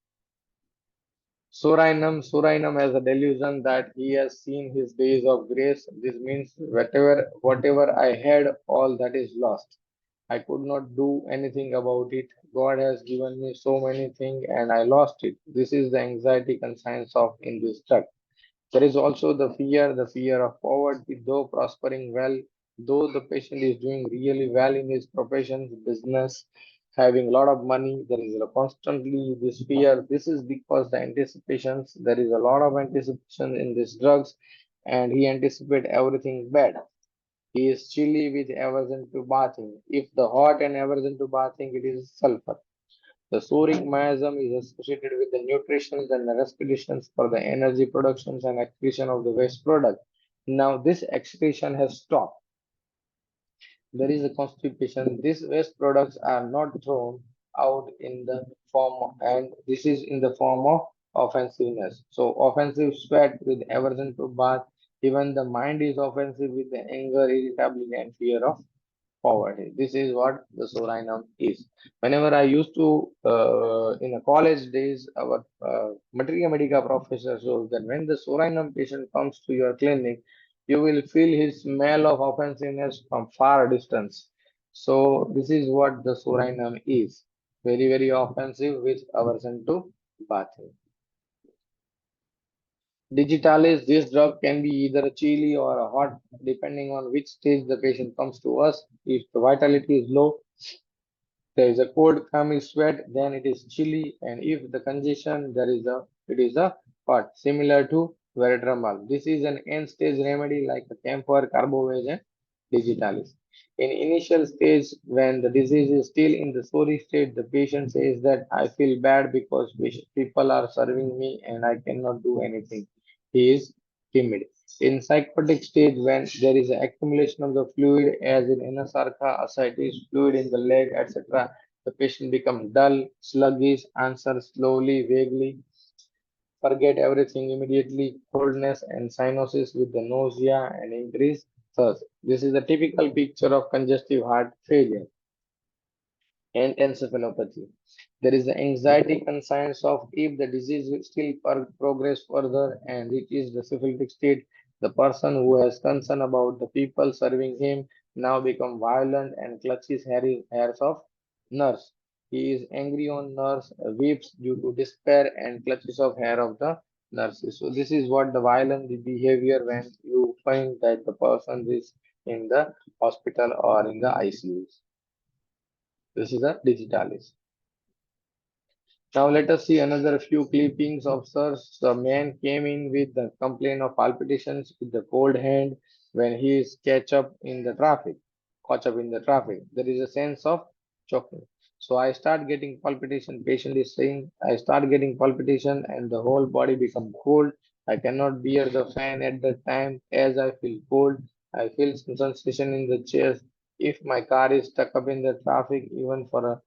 Surinam has a delusion that he has seen his days of grace. This means whatever I had, all that is lost. I could not do anything about it. God has given me so many things and I lost it. This is the anxiety conscience of in this drug. There is also the fear of poverty, though prospering well, though the patient is doing really well in his profession, business, having a lot of money, there is a constantly this fear. This is because the anticipations, there is a lot of anticipation in these drugs, and he anticipate everything bad. He is chilly with aversion to bathing. If the hot and aversion to bathing, it is sulfur. The sodium miasm is associated with the nutrition and the respirations for the energy productions and excretion of the waste product. Now this excretion has stopped. There is a constipation. These waste products are not thrown out in the and this is in the form of offensiveness. So offensive sweat with aversion to bath. Even the mind is offensive with the anger, irritability, and fear of poverty. This is what the Sorinum is. Whenever I used to, in the college days, our Materia Medica professor shows that when the Sorinum patient comes to your clinic, you will feel his smell of offensiveness from far distance. So this is what the Sorinum is. Very, very offensive with aversion to bathing. Digitalis, this drug can be either a chilly or a hot, depending on which stage the patient comes to us. If the vitality is low, there is a cold clammy sweat, then it is chilly, and if the congestion, it is a hot, similar to Verbatim. This is an end-stage remedy like a camphor, carbovage, and digitalis. In initial stage, when the disease is still in the sorry state, the patient says that I feel bad because people are serving me and I cannot do anything. He is timid. In psychotic stage, when there is an accumulation of the fluid, as in anasarca, ascites, fluid in the leg, etc., the patient becomes dull, sluggish, answers slowly, vaguely, forget everything immediately, coldness and cyanosis with the nausea and increased thirst. This is a typical picture of congestive heart failure and encephalopathy. There is the anxiety concerns of if the disease will still progress further and reaches the syphilitic state, the person who has concern about the people serving him now become violent and clutches hairs of nurse. He is angry on nurse, weeps due to despair and clutches of hair of the nurses. So this is what the violent behavior when you find that the person is in the hospital or in the ICUs. This is a digitalis. Now let us see another few clippings of Sirs. The man came in with the complaint of palpitations with the cold hand when he is caught up in the traffic. There is a sense of choking. So I start getting palpitation. Patient is saying, I start getting palpitation and the whole body become cold. I cannot bear the fan at the time as I feel cold. I feel some sensation in the chest. If my car is stuck up in the traffic even for a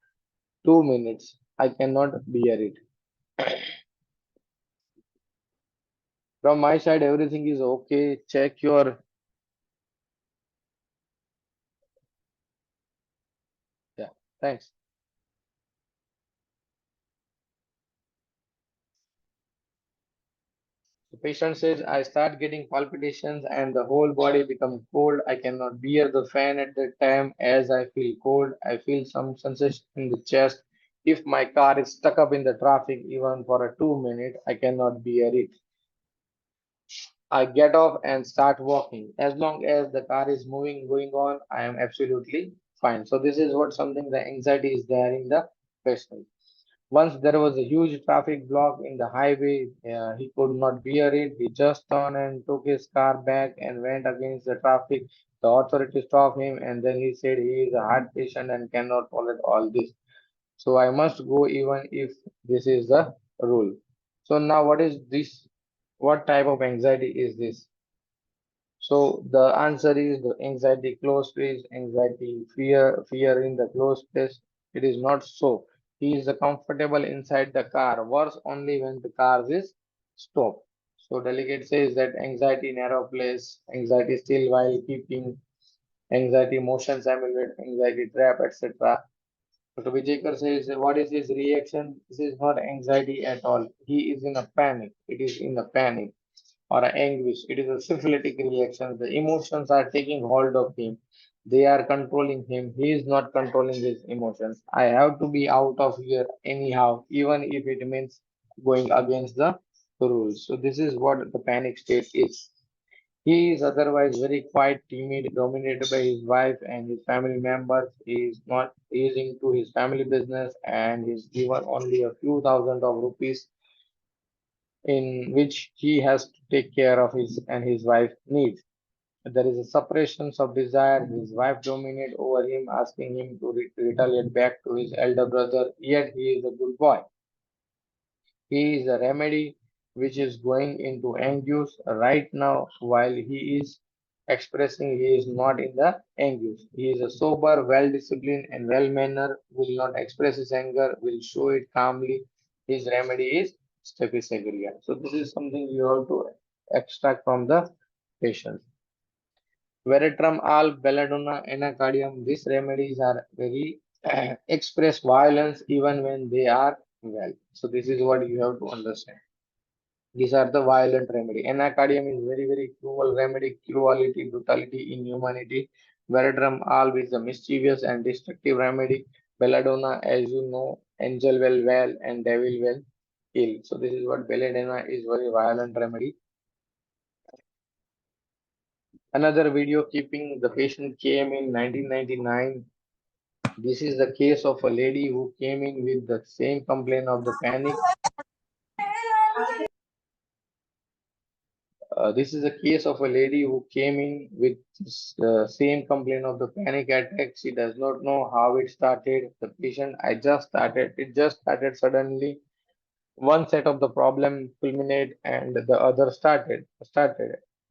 2 minutes, I cannot bear it. From my side, everything is okay. Check your, yeah, thanks. The patient says, I start getting palpitations and the whole body becomes cold. I cannot bear the fan at the time as I feel cold. I feel some sensation in the chest. If my car is stuck up in the traffic even for a 2 minute, I cannot bear it. I get off and start walking. As long as the car is moving, going on, I am absolutely fine. So this is what something the anxiety is there in the patient. Once there was a huge traffic block in the highway. He could not bear it. He just turned and took his car back and went against the traffic. The authorities stopped him and then he said he is a heart patient and cannot tolerate all this. So I must go even if this is the rule. So now what is this? What type of anxiety is this? So the answer is the anxiety closed space, anxiety, fear in the closed space. It is not so. He is comfortable inside the car. Worse only when the car is stopped. So delegate says that anxiety narrow place, anxiety still while keeping, anxiety motion simulate, anxiety trap, etc. Dr. Vijayakar says, what is his reaction? This is not anxiety at all. He is in a panic. It is in a panic or a anguish. It is a syphilitic reaction. The emotions are taking hold of him. They are controlling him. He is not controlling his emotions. I have to be out of here anyhow, even if it means going against the rules. So this is what the panic state is. He is otherwise very quiet, timid, dominated by his wife and his family members. He is not he is into his family business and is given only a few thousand of rupees in which he has to take care of his and his wife needs. There is a separation of desire. His wife dominates over him, asking him to retaliate back to his elder brother. Yet he is a good boy. He is a remedy which is going into anguish right now while he is expressing he is not in the anguish. He is a sober, well disciplined, and well mannered, will not express his anger, will show it calmly. His remedy is staphysaguria. So, this is something you have to extract from the patient. Veratrum al belladonna anacardium. These remedies are very express violence even when they are well. So this is what you have to understand. These are the violent remedy. Anacardium is very, very cruel remedy, cruelty, brutality, inhumanity. Veratrum alb is a mischievous and destructive remedy. Belladonna, as you know, angel well and devil will kill. So this is what belladonna is very violent remedy. Another video keeping the patient came in 1999. This is the case of a lady who came in with the same complaint of the panic. This is a case of a lady who came in with the same complaint of the panic attack. She does not know how it started. The patient, it just started suddenly. One set of the problem culminate and the other started.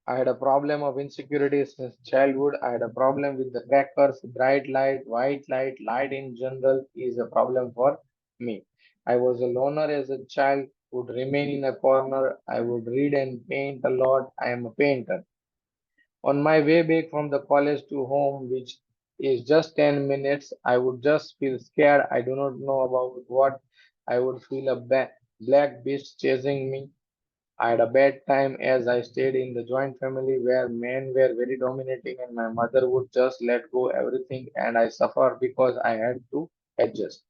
I had a problem of insecurity since childhood. I had a problem with the crackers, bright light, white light in general is a problem for me. I was a loner as a child, would remain in a corner. I would read and paint a lot. I am a painter. On my way back from the college to home, which is just 10 minutes, I would just feel scared. I do not know about what. I would feel a black beast chasing me. I had a bad time as I stayed in the joint family where men were very dominating and my mother would just let go everything and I suffered because I had to adjust.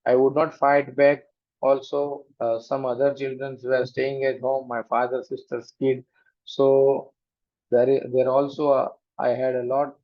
I would not fight back. Also, some other children were staying at home, my father, sister's kid. So there also I had a lot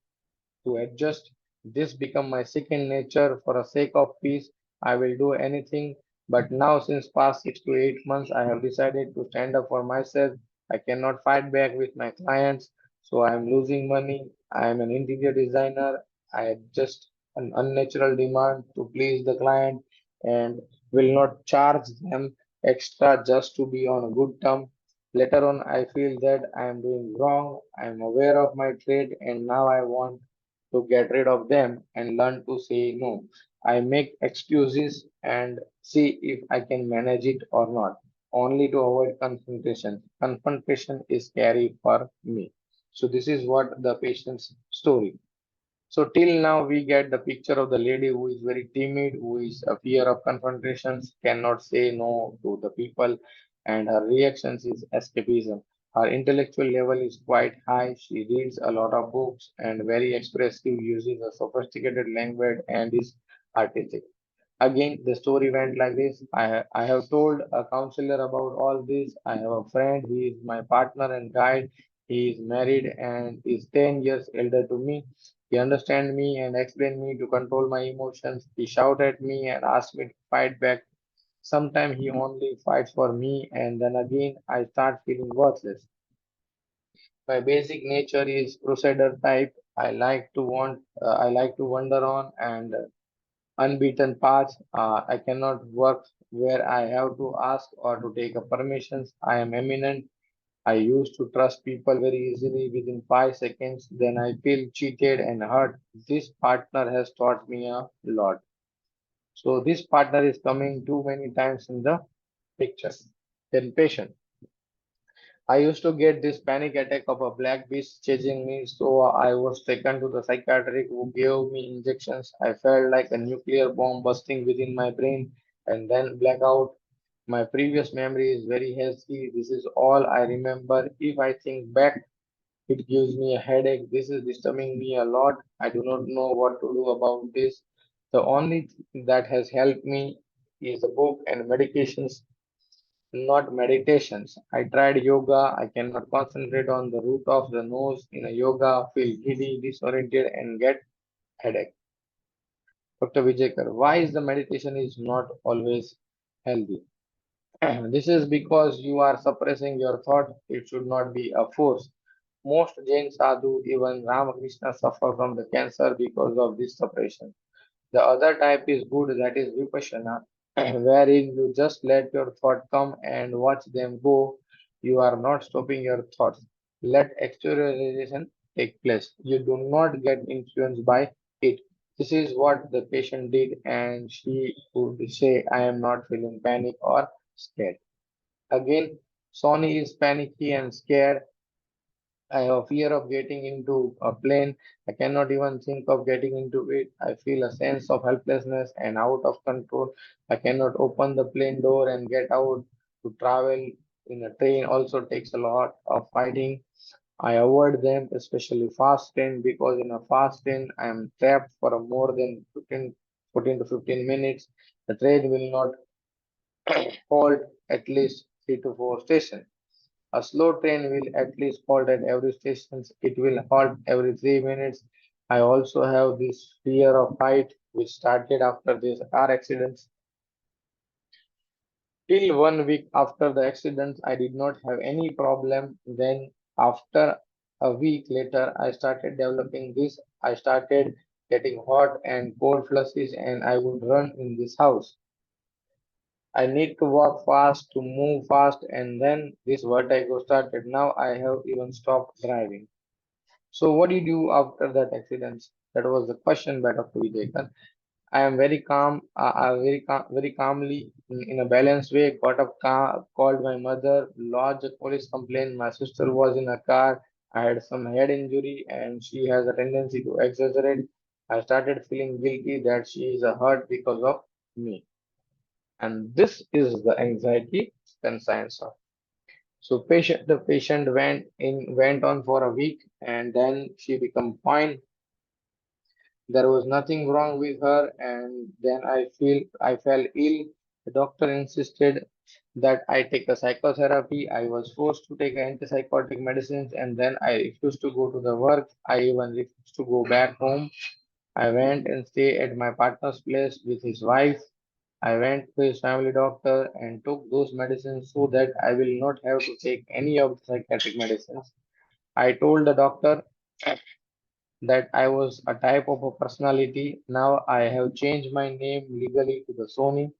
to adjust. This become my second nature. For the sake of peace, I will do anything. But now, since past 6 to 8 months, I have decided to stand up for myself. I cannot fight back with my clients, so I am losing money. I am an interior designer. I had just an unnatural demand to please the client and will not charge them extra just to be on a good term. Later on, I feel that I am doing wrong. I am aware of my trait, and now I want to get rid of them and learn to say no. I make excuses and see if I can manage it or not, only to avoid confrontation. Confrontation is scary for me. So, this is what the patient's story. So till now we get the picture of the lady who is very timid, who is a fear of confrontations, cannot say no to the people, and her reactions is escapism. Her intellectual level is quite high. She reads a lot of books and very expressive, uses a sophisticated language and is artistic. Again, the story went like this. I have told a counselor about all this. I have a friend. He is my partner and guide. He is married and is 10 years elder to me. He understands me and explained me to control my emotions. He shouted at me and asked me to fight back. Sometimes he only fights for me and then again I start feeling worthless. My basic nature is crusader type. I like to wander on and unbeaten paths. I cannot work where I have to ask or to take a permissions. I am eminent. I used to trust people very easily within 5 seconds. Then I feel cheated and hurt. This partner has taught me a lot. So this partner is coming too many times in the picture. Then patient. I used to get this panic attack of a black beast chasing me, so I was taken to the psychiatrist who gave me injections. I felt like a nuclear bomb bursting within my brain and then blackout. My previous memory is very hazy. This is all I remember. If I think back, it gives me a headache. This is disturbing me a lot. I do not know what to do about this. The only thing that has helped me is the book and medications, not meditations. I tried yoga. I cannot concentrate on the root of the nose in a yoga, feel giddy, disoriented, and get headache. Dr. Vijayakar, why is the meditation is not always healthy? This is because you are suppressing your thought. It should not be a force. Most Jain sadhu, even Ramakrishna, suffer from the cancer because of this suppression. The other type is good, that is vipassana, wherein you just let your thought come and watch them go. You are not stopping your thoughts. Let exteriorization take place. You do not get influenced by it. This is what the patient did, and she would say, I am not feeling panic or scared. Again, Sony is panicky and scared. I have fear of getting into a plane. I cannot even think of getting into it. I feel a sense of helplessness and out of control. I cannot open the plane door and get out. To travel in a train also takes a lot of fighting. I avoid them, especially fast train, because in a fast train I am trapped for a more than 14 to 15 minutes. The train will not halt at least 3 to 4 stations. A slow train will at least halt at every station. It will halt every 3 minutes. I also have this fear of height, which started after this car accident. Till 1 week after the accident, I did not have any problem. Then, after a week later, I started developing this. I started getting hot and cold flushes, and I would run in this house. I need to walk fast to move fast, and then this vertigo started. Now I have even stopped driving. So, what did you do after that accident? That was the question by Dr. Vijayakar. I am very calm, very calmly, in a balanced way. Got up, called my mother, lodged a police complaint. My sister was in a car. I had some head injury, and she has a tendency to exaggerate. I started feeling guilty that she is hurt because of me, and this is the anxiety conscience of. So the patient went on for a week, and then she became fine. There was nothing wrong with her, and then I fell ill. The doctor insisted that I take a psychotherapy. I was forced to take antipsychotic medicines, and then I refused to go to the work. I even refused to go back home. I went and stayed at my partner's place with his wife. I went to his family doctor and took those medicines so that I will not have to take any of the psychiatric medicines. I told the doctor that I was a type of a personality. Now I have changed my name legally to the Sony.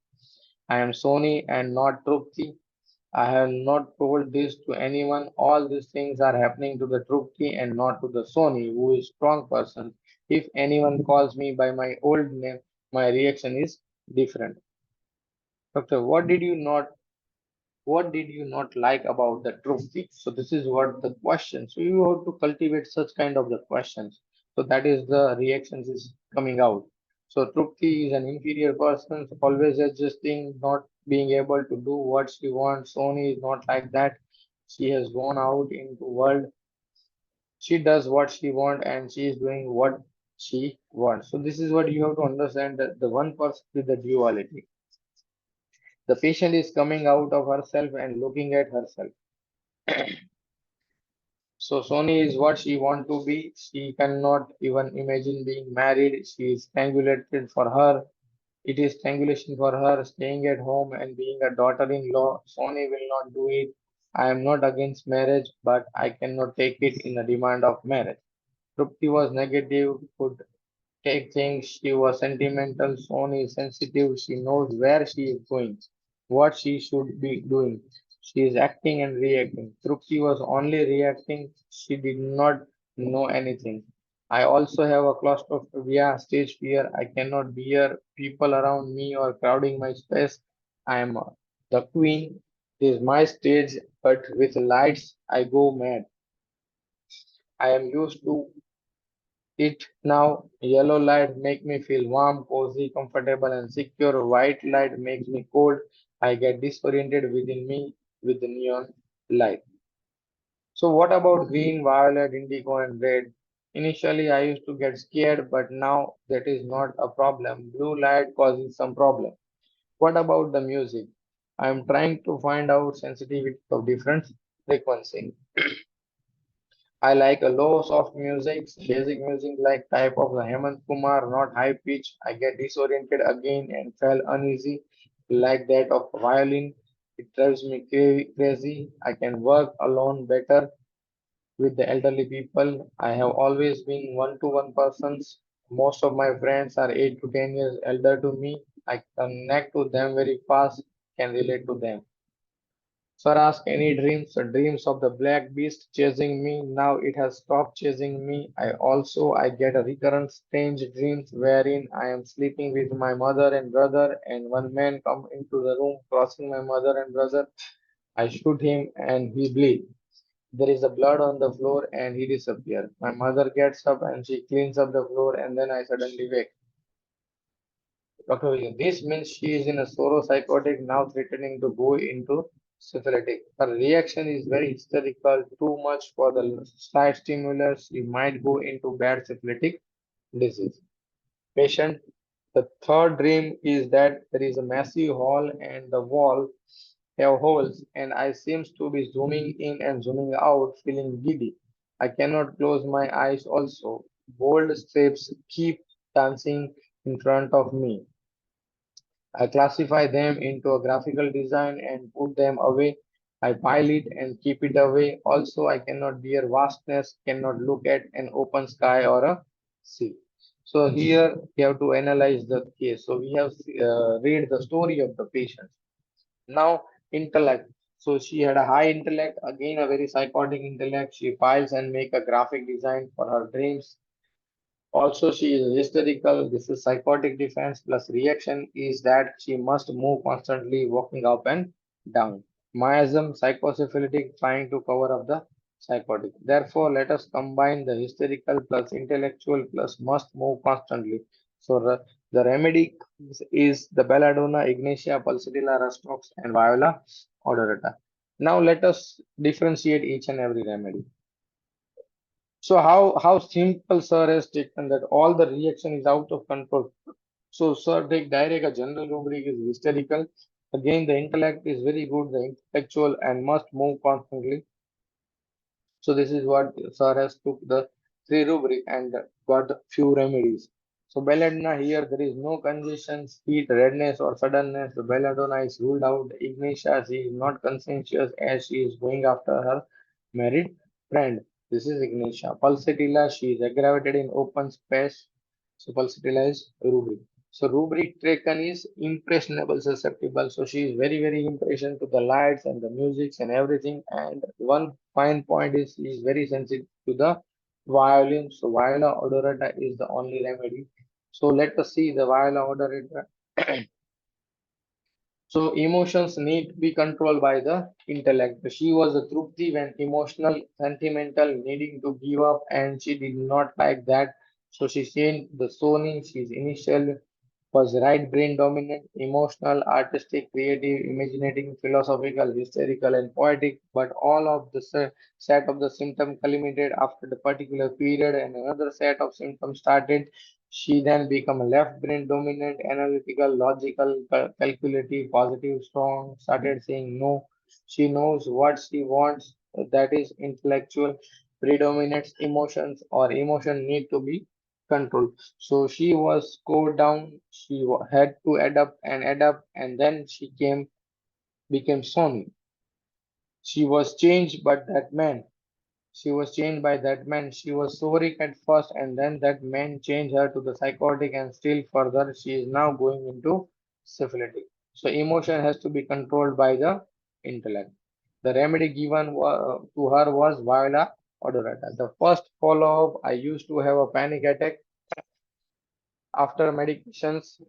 I am Sony and not Trupti. I have not told this to anyone. All these things are happening to the Trupti and not to the Sony, who is strong person. If anyone calls me by my old name, my reaction is different. Doctor, what did you not like about the Trupti? So this is what the question. So you have to cultivate such kind of the questions. So that is the reactions is coming out. So Trupti is an inferior person, always adjusting, not being able to do what she wants. Sony is not like that. She has gone out into world. She does what she wants and she is doing what she wants. So this is what you have to understand, that the one person with the duality. The patient is coming out of herself and looking at herself. So Sony is what she want to be. She cannot even imagine being married. She is strangulated for her. It is strangulation for her staying at home and being a daughter-in-law. Sony will not do it. I am not against marriage, but I cannot take it in a demand of marriage. Trupti was negative, could take things. She was sentimental. Sony is sensitive. She knows where she is going, what she should be doing. She is acting and reacting. Trupti was only reacting. She did not know anything. I also have a claustrophobia, stage fear. I cannot bear people around me or crowding my space. I am the queen. It is my stage. but with lights I go mad. I am used to it now. Yellow light make me feel warm, cozy, comfortable and secure. White light makes me cold. I get disoriented within me with the neon light. So what about green, violet, indigo and red? Initially I used to get scared, but now that is not a problem. Blue light causes some problem. What about the music? I am trying to find out sensitivity of different frequency. I like a low soft music, basic music like type of the Hemant Kumar, not high pitch. I get disoriented again and feel uneasy like that of violin. It drives me crazy. I can work alone better with the elderly people. I have always been one-to-one persons. Most of my friends are 8 to 10 years elder to me. I connect to them very fast, can relate to them. Sir ask any dreams, dreams of the black beast chasing me. Now it has stopped chasing me. I get a recurrent strange dreams wherein I am sleeping with my mother and brother and one man come into the room crossing my mother and brother. I shoot him and he bleed. There is a blood on the floor and he disappears. My mother gets up and she cleans up the floor and then I suddenly wake. Dr. William, this means she is in a psychotic now threatening to go into syphilitic. Her reaction is very hysterical, too much for the slight stimulus. She might go into bad syphilitic disease. Patient, the third dream is that there is a massive hall and the wall have holes and I seems to be zooming in and zooming out, feeling giddy. I cannot close my eyes also. Bold shapes keep dancing in front of me. I classify them into a graphical design and put them away. I pile it and keep it away. Also, I cannot bear vastness, cannot look at an open sky or a sea. So here we have to analyze the case. So we have read the story of the patient. Now intellect. So she had a high intellect, again a very psychotic intellect. She files and make a graphic design for her dreams. Also, she is hysterical. This is psychotic defense plus reaction is that she must move constantly, walking up and down. Miasm, psychosyphilitic, trying to cover up the psychotic. Therefore, let us combine the hysterical plus intellectual plus must move constantly. So, the remedy is the belladonna, ignatia, pulsatilla, rustrox, and viola odorata. Now, let us differentiate each and every remedy. So how simple sir has taken that all the reaction is out of control. So sir take direct a general rubric is hysterical. Again the intellect is very good, the intellectual and must move constantly. So this is what sir has took the three rubric and got few remedies. So belladonna here there is no congestion, heat, redness or suddenness. The belladonna is ruled out. Ignatia she is not conscientious as she is going after her married friend. This is Ignatia. Pulsatilla she is aggravated in open space. So pulsatilla is rubric. So rubric taken is impressionable, susceptible. So she is very impression to the lights and the musics and everything. And one fine point is she is very sensitive to the violin. So viola odorata is the only remedy. So let us see the viola odorata. So emotions need to be controlled by the intellect. She was a Trupti when emotional, sentimental, needing to give up, and she did not like that. So she changed the Sony. She's initial was right brain dominant, emotional, artistic, creative, imaginative, philosophical, hysterical, and poetic. But all of the set of the symptoms culminated after the particular period, and another set of symptoms started. She then became left brain dominant, analytical, logical, calculative, positive, strong, started saying no. She knows what she wants, that is intellectual, predominates emotions or emotion need to be controlled. So she was scored down, she had to adapt, and then she became Sony. She was changed, but that man. She was changed by that man. She was Soric at first, and then that man changed her to the psychotic, and still further, she is now going into syphilitic. So, emotion has to be controlled by the intellect. The remedy given to her was Viola odorata. The first follow up, I used to have a panic attack. After medications,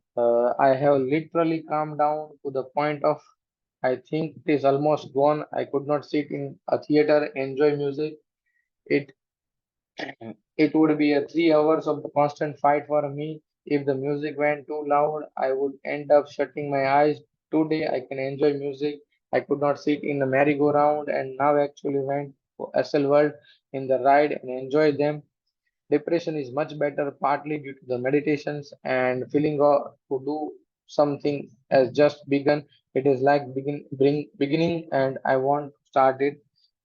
I have literally calmed down to the point of I think it is almost gone. I could not sit in a theater, enjoy music. It it would be a 3 hours of the constant fight for me. If the music went too loud, I would end up shutting my eyes. Today I can enjoy music. I could not sit in the merry-go-round and now actually went to SL World in the ride and enjoy them. Depression is much better, partly due to the meditations and feeling to do something has just begun. It is like beginning, and I want to start it.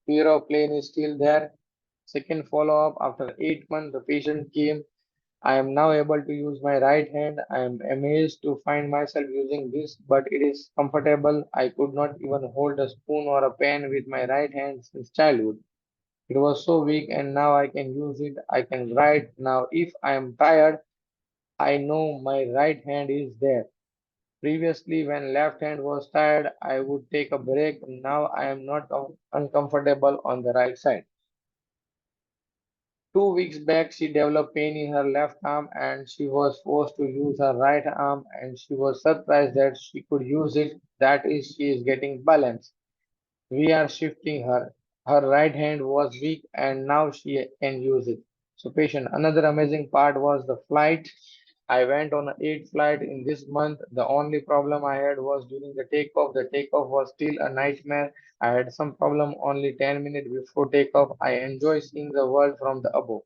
Fear of pain is still there. Second follow-up after 8 months, the patient came. I am now able to use my right hand. I am amazed to find myself using this, but it is comfortable. I could not even hold a spoon or a pen with my right hand since childhood. It was so weak and now I can use it. I can write. Now if I am tired, I know my right hand is there. Previously when left hand was tired, I would take a break. Now I am not uncomfortable on the right side. 2 weeks back, she developed pain in her left arm and she was forced to use her right arm and she was surprised that she could use it. That is, she is getting balance. We are shifting her. Her right hand was weak and now she can use it. So patient, another amazing part was the flight. I went on an 8 flight in this month. The only problem I had was during the takeoff. The takeoff was still a nightmare. I had some problem only 10 minutes before takeoff. I enjoy seeing the world from the above.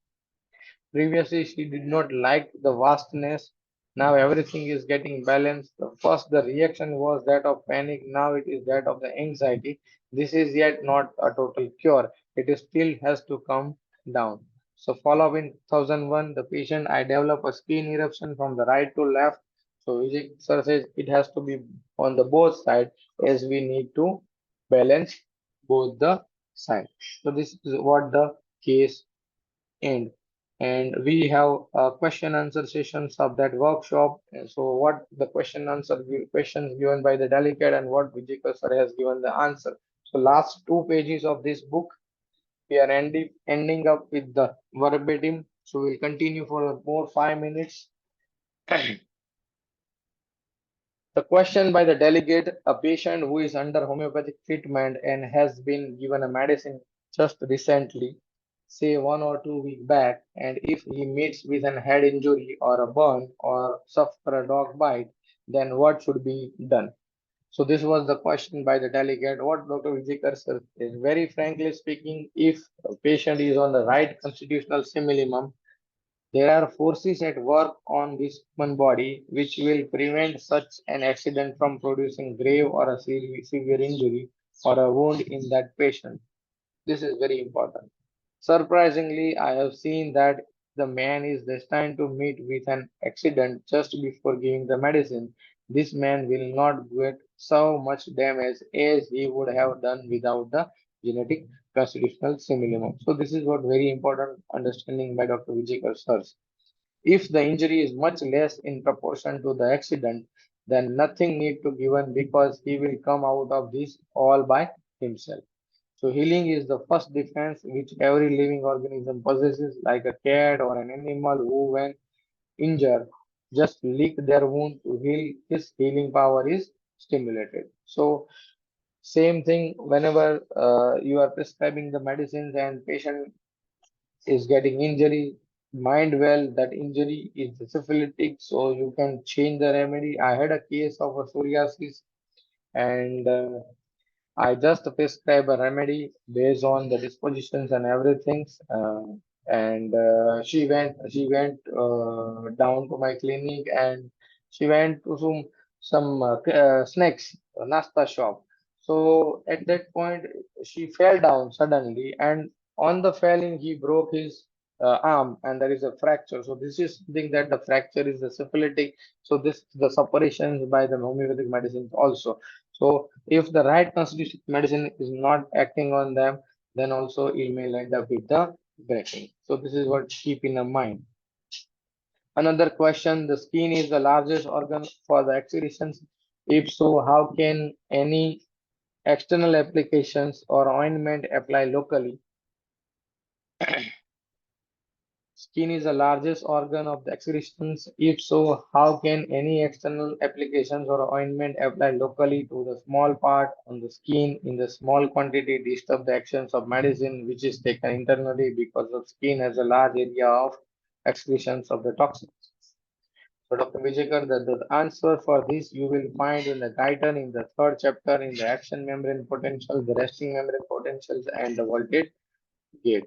Previously, she did not like the vastness. Now everything is getting balanced. First, the reaction was that of panic. Now it is that of the anxiety. This is yet not a total cure. It is still has to come down. So follow in 2001, the patient, I develop a skin eruption from the right to left. So Vijay sir says it has to be on the both side as we need to balance both the sides. So this is what the case end. And we have question answer sessions of that workshop. And so what the questions given by the delegate and what Vijay sir has given the answer. So last 2 pages of this book, we are ending up with the verbatim. So we'll continue for more 5 minutes. The question by the delegate, a patient who is under homeopathic treatment and has been given a medicine just recently, say 1 or 2 weeks back, and if he meets with an head injury or a burn or suffer a dog bite, then what should be done? So this was the question by the delegate. What Dr. Vijayakar says is very frankly speaking, if a patient is on the right constitutional minimum, there are forces at work on this human body which will prevent such an accident from producing grave or a severe injury or a wound in that patient. This is very important. Surprisingly, I have seen that the man is destined to meet with an accident just before giving the medicine. This man will not get so much damage as he would have done without the genetic constitutional minimum. So this is what very important understanding by Dr. Vijay Sir. If the injury is much less in proportion to the accident, then nothing need to given because he will come out of this all by himself. So healing is the first defense which every living organism possesses, like a cat or an animal who, when injured, just lick their wound to heal. His healing power is stimulated. So same thing whenever you are prescribing the medicines and patient is getting injury, mind well that injury is syphilitic, so you can change the remedy. I had a case of a psoriasis and I just prescribe a remedy based on the dispositions and everything. And she went down to my clinic and she went to some snacks nasta shop. So at that point she fell down suddenly, and on the falling he broke his arm and there is a fracture. So this is something that the fracture is the syphilitic. So this the separations by the homeopathic medicines also. So if the right constitution medicine is not acting on them, then also it may end up with the breaking. So this is what keep in mind. Another question, the skin is the largest organ for the excretions. If so, how can any external applications or ointment apply locally? Skin is the largest organ of the excretions. If so, how can any external applications or ointment applied locally to the small part on the skin in the small quantity disturb the actions of medicine which is taken internally because the skin has a large area of excretions of the toxins? So Dr. Vijayakar, the answer for this you will find in the guidance in the third chapter in the action membrane potential, the resting membrane potentials, and the voltage gate.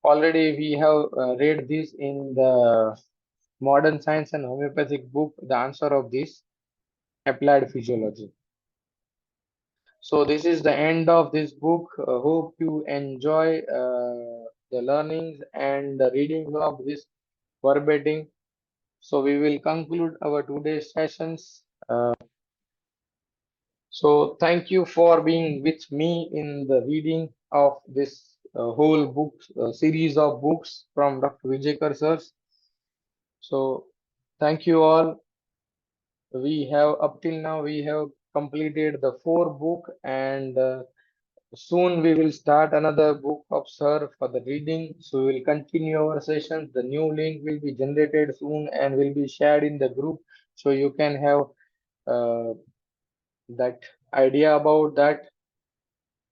Already we have read this in the modern science and homeopathic book, the answer of this applied physiology. So this is the end of this book. Hope you enjoy the learnings and the reading of this verbatim. So we will conclude our today's sessions. So thank you for being with me in the reading of this whole book series of books from Dr. Vijayakar sir. So thank you all. We have up till now we have completed the four book and soon we will start another book of sir for the reading. So we will continue our sessions. The new link will be generated soon and will be shared in the group so you can have uh, that idea about that.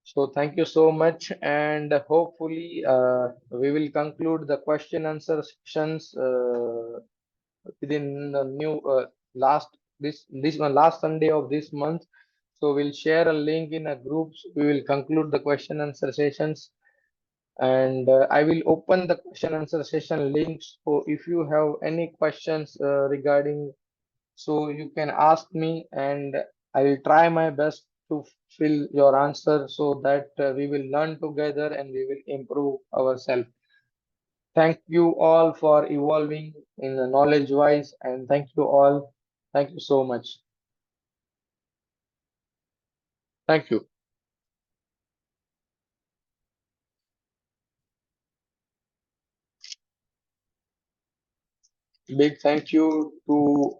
So thank you so much, and hopefully we will conclude the question answer sections within the new last this one last Sunday of this month. So we'll share a link in a group. We will conclude the question answer sessions, and I will open the question answer session links. So if you have any questions regarding, so you can ask me, and I will try my best to fill your answer so that we will learn together and we will improve ourselves. Thank you all for evolving in the knowledge wise, and thank you all. Thank you so much. Thank you. Big thank you to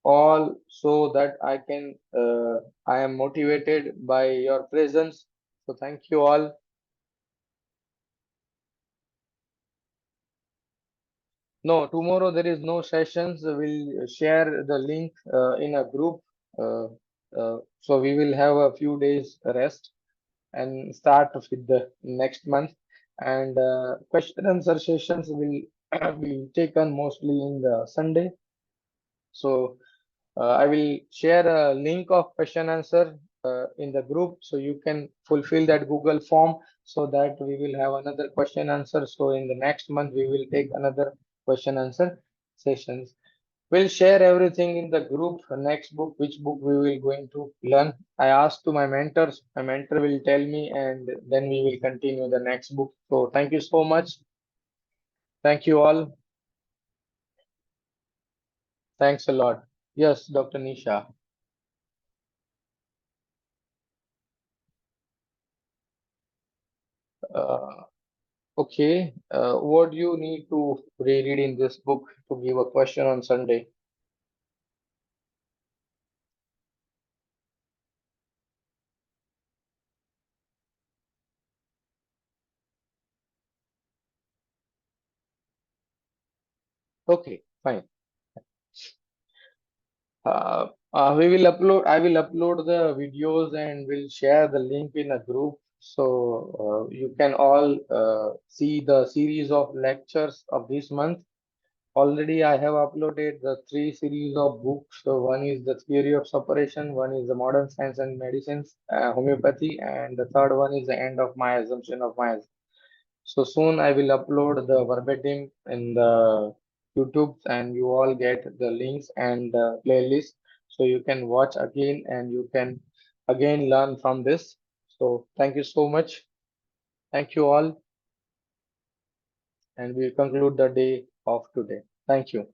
all so that I am motivated by your presence. So thank you all. No, tomorrow there is no sessions. We'll share the link in a group. Uh, so we will have a few days rest and start with the next month. And question answer sessions will be taken mostly in the Sunday. So I will share a link of question answer in the group so you can fulfill that Google form so that we will have another question answer. So in the next month, we will take another question answer sessions. We'll share everything in the group. Next book, which book we will going to learn. I asked to my mentors. My mentor will tell me, and then we will continue the next book. So thank you so much. Thank you all. Thanks a lot. Yes, Dr. Nisha. Uh, Okay, what do you need to reread in this book to give a question on Sunday? Okay, fine. We will upload. I will upload the videos and will share the link in a group so you can all see the series of lectures of this month. Already, I have uploaded the three series of books. So one is the theory of separation, one is the modern science and medicines, homeopathy, and the third one is the end of my assumption of my. So soon I will upload the verbatim in the YouTube and you all get the links and the playlist so you can watch again and you can again learn from this. So thank you so much. Thank you all and we conclude the day of today. Thank you.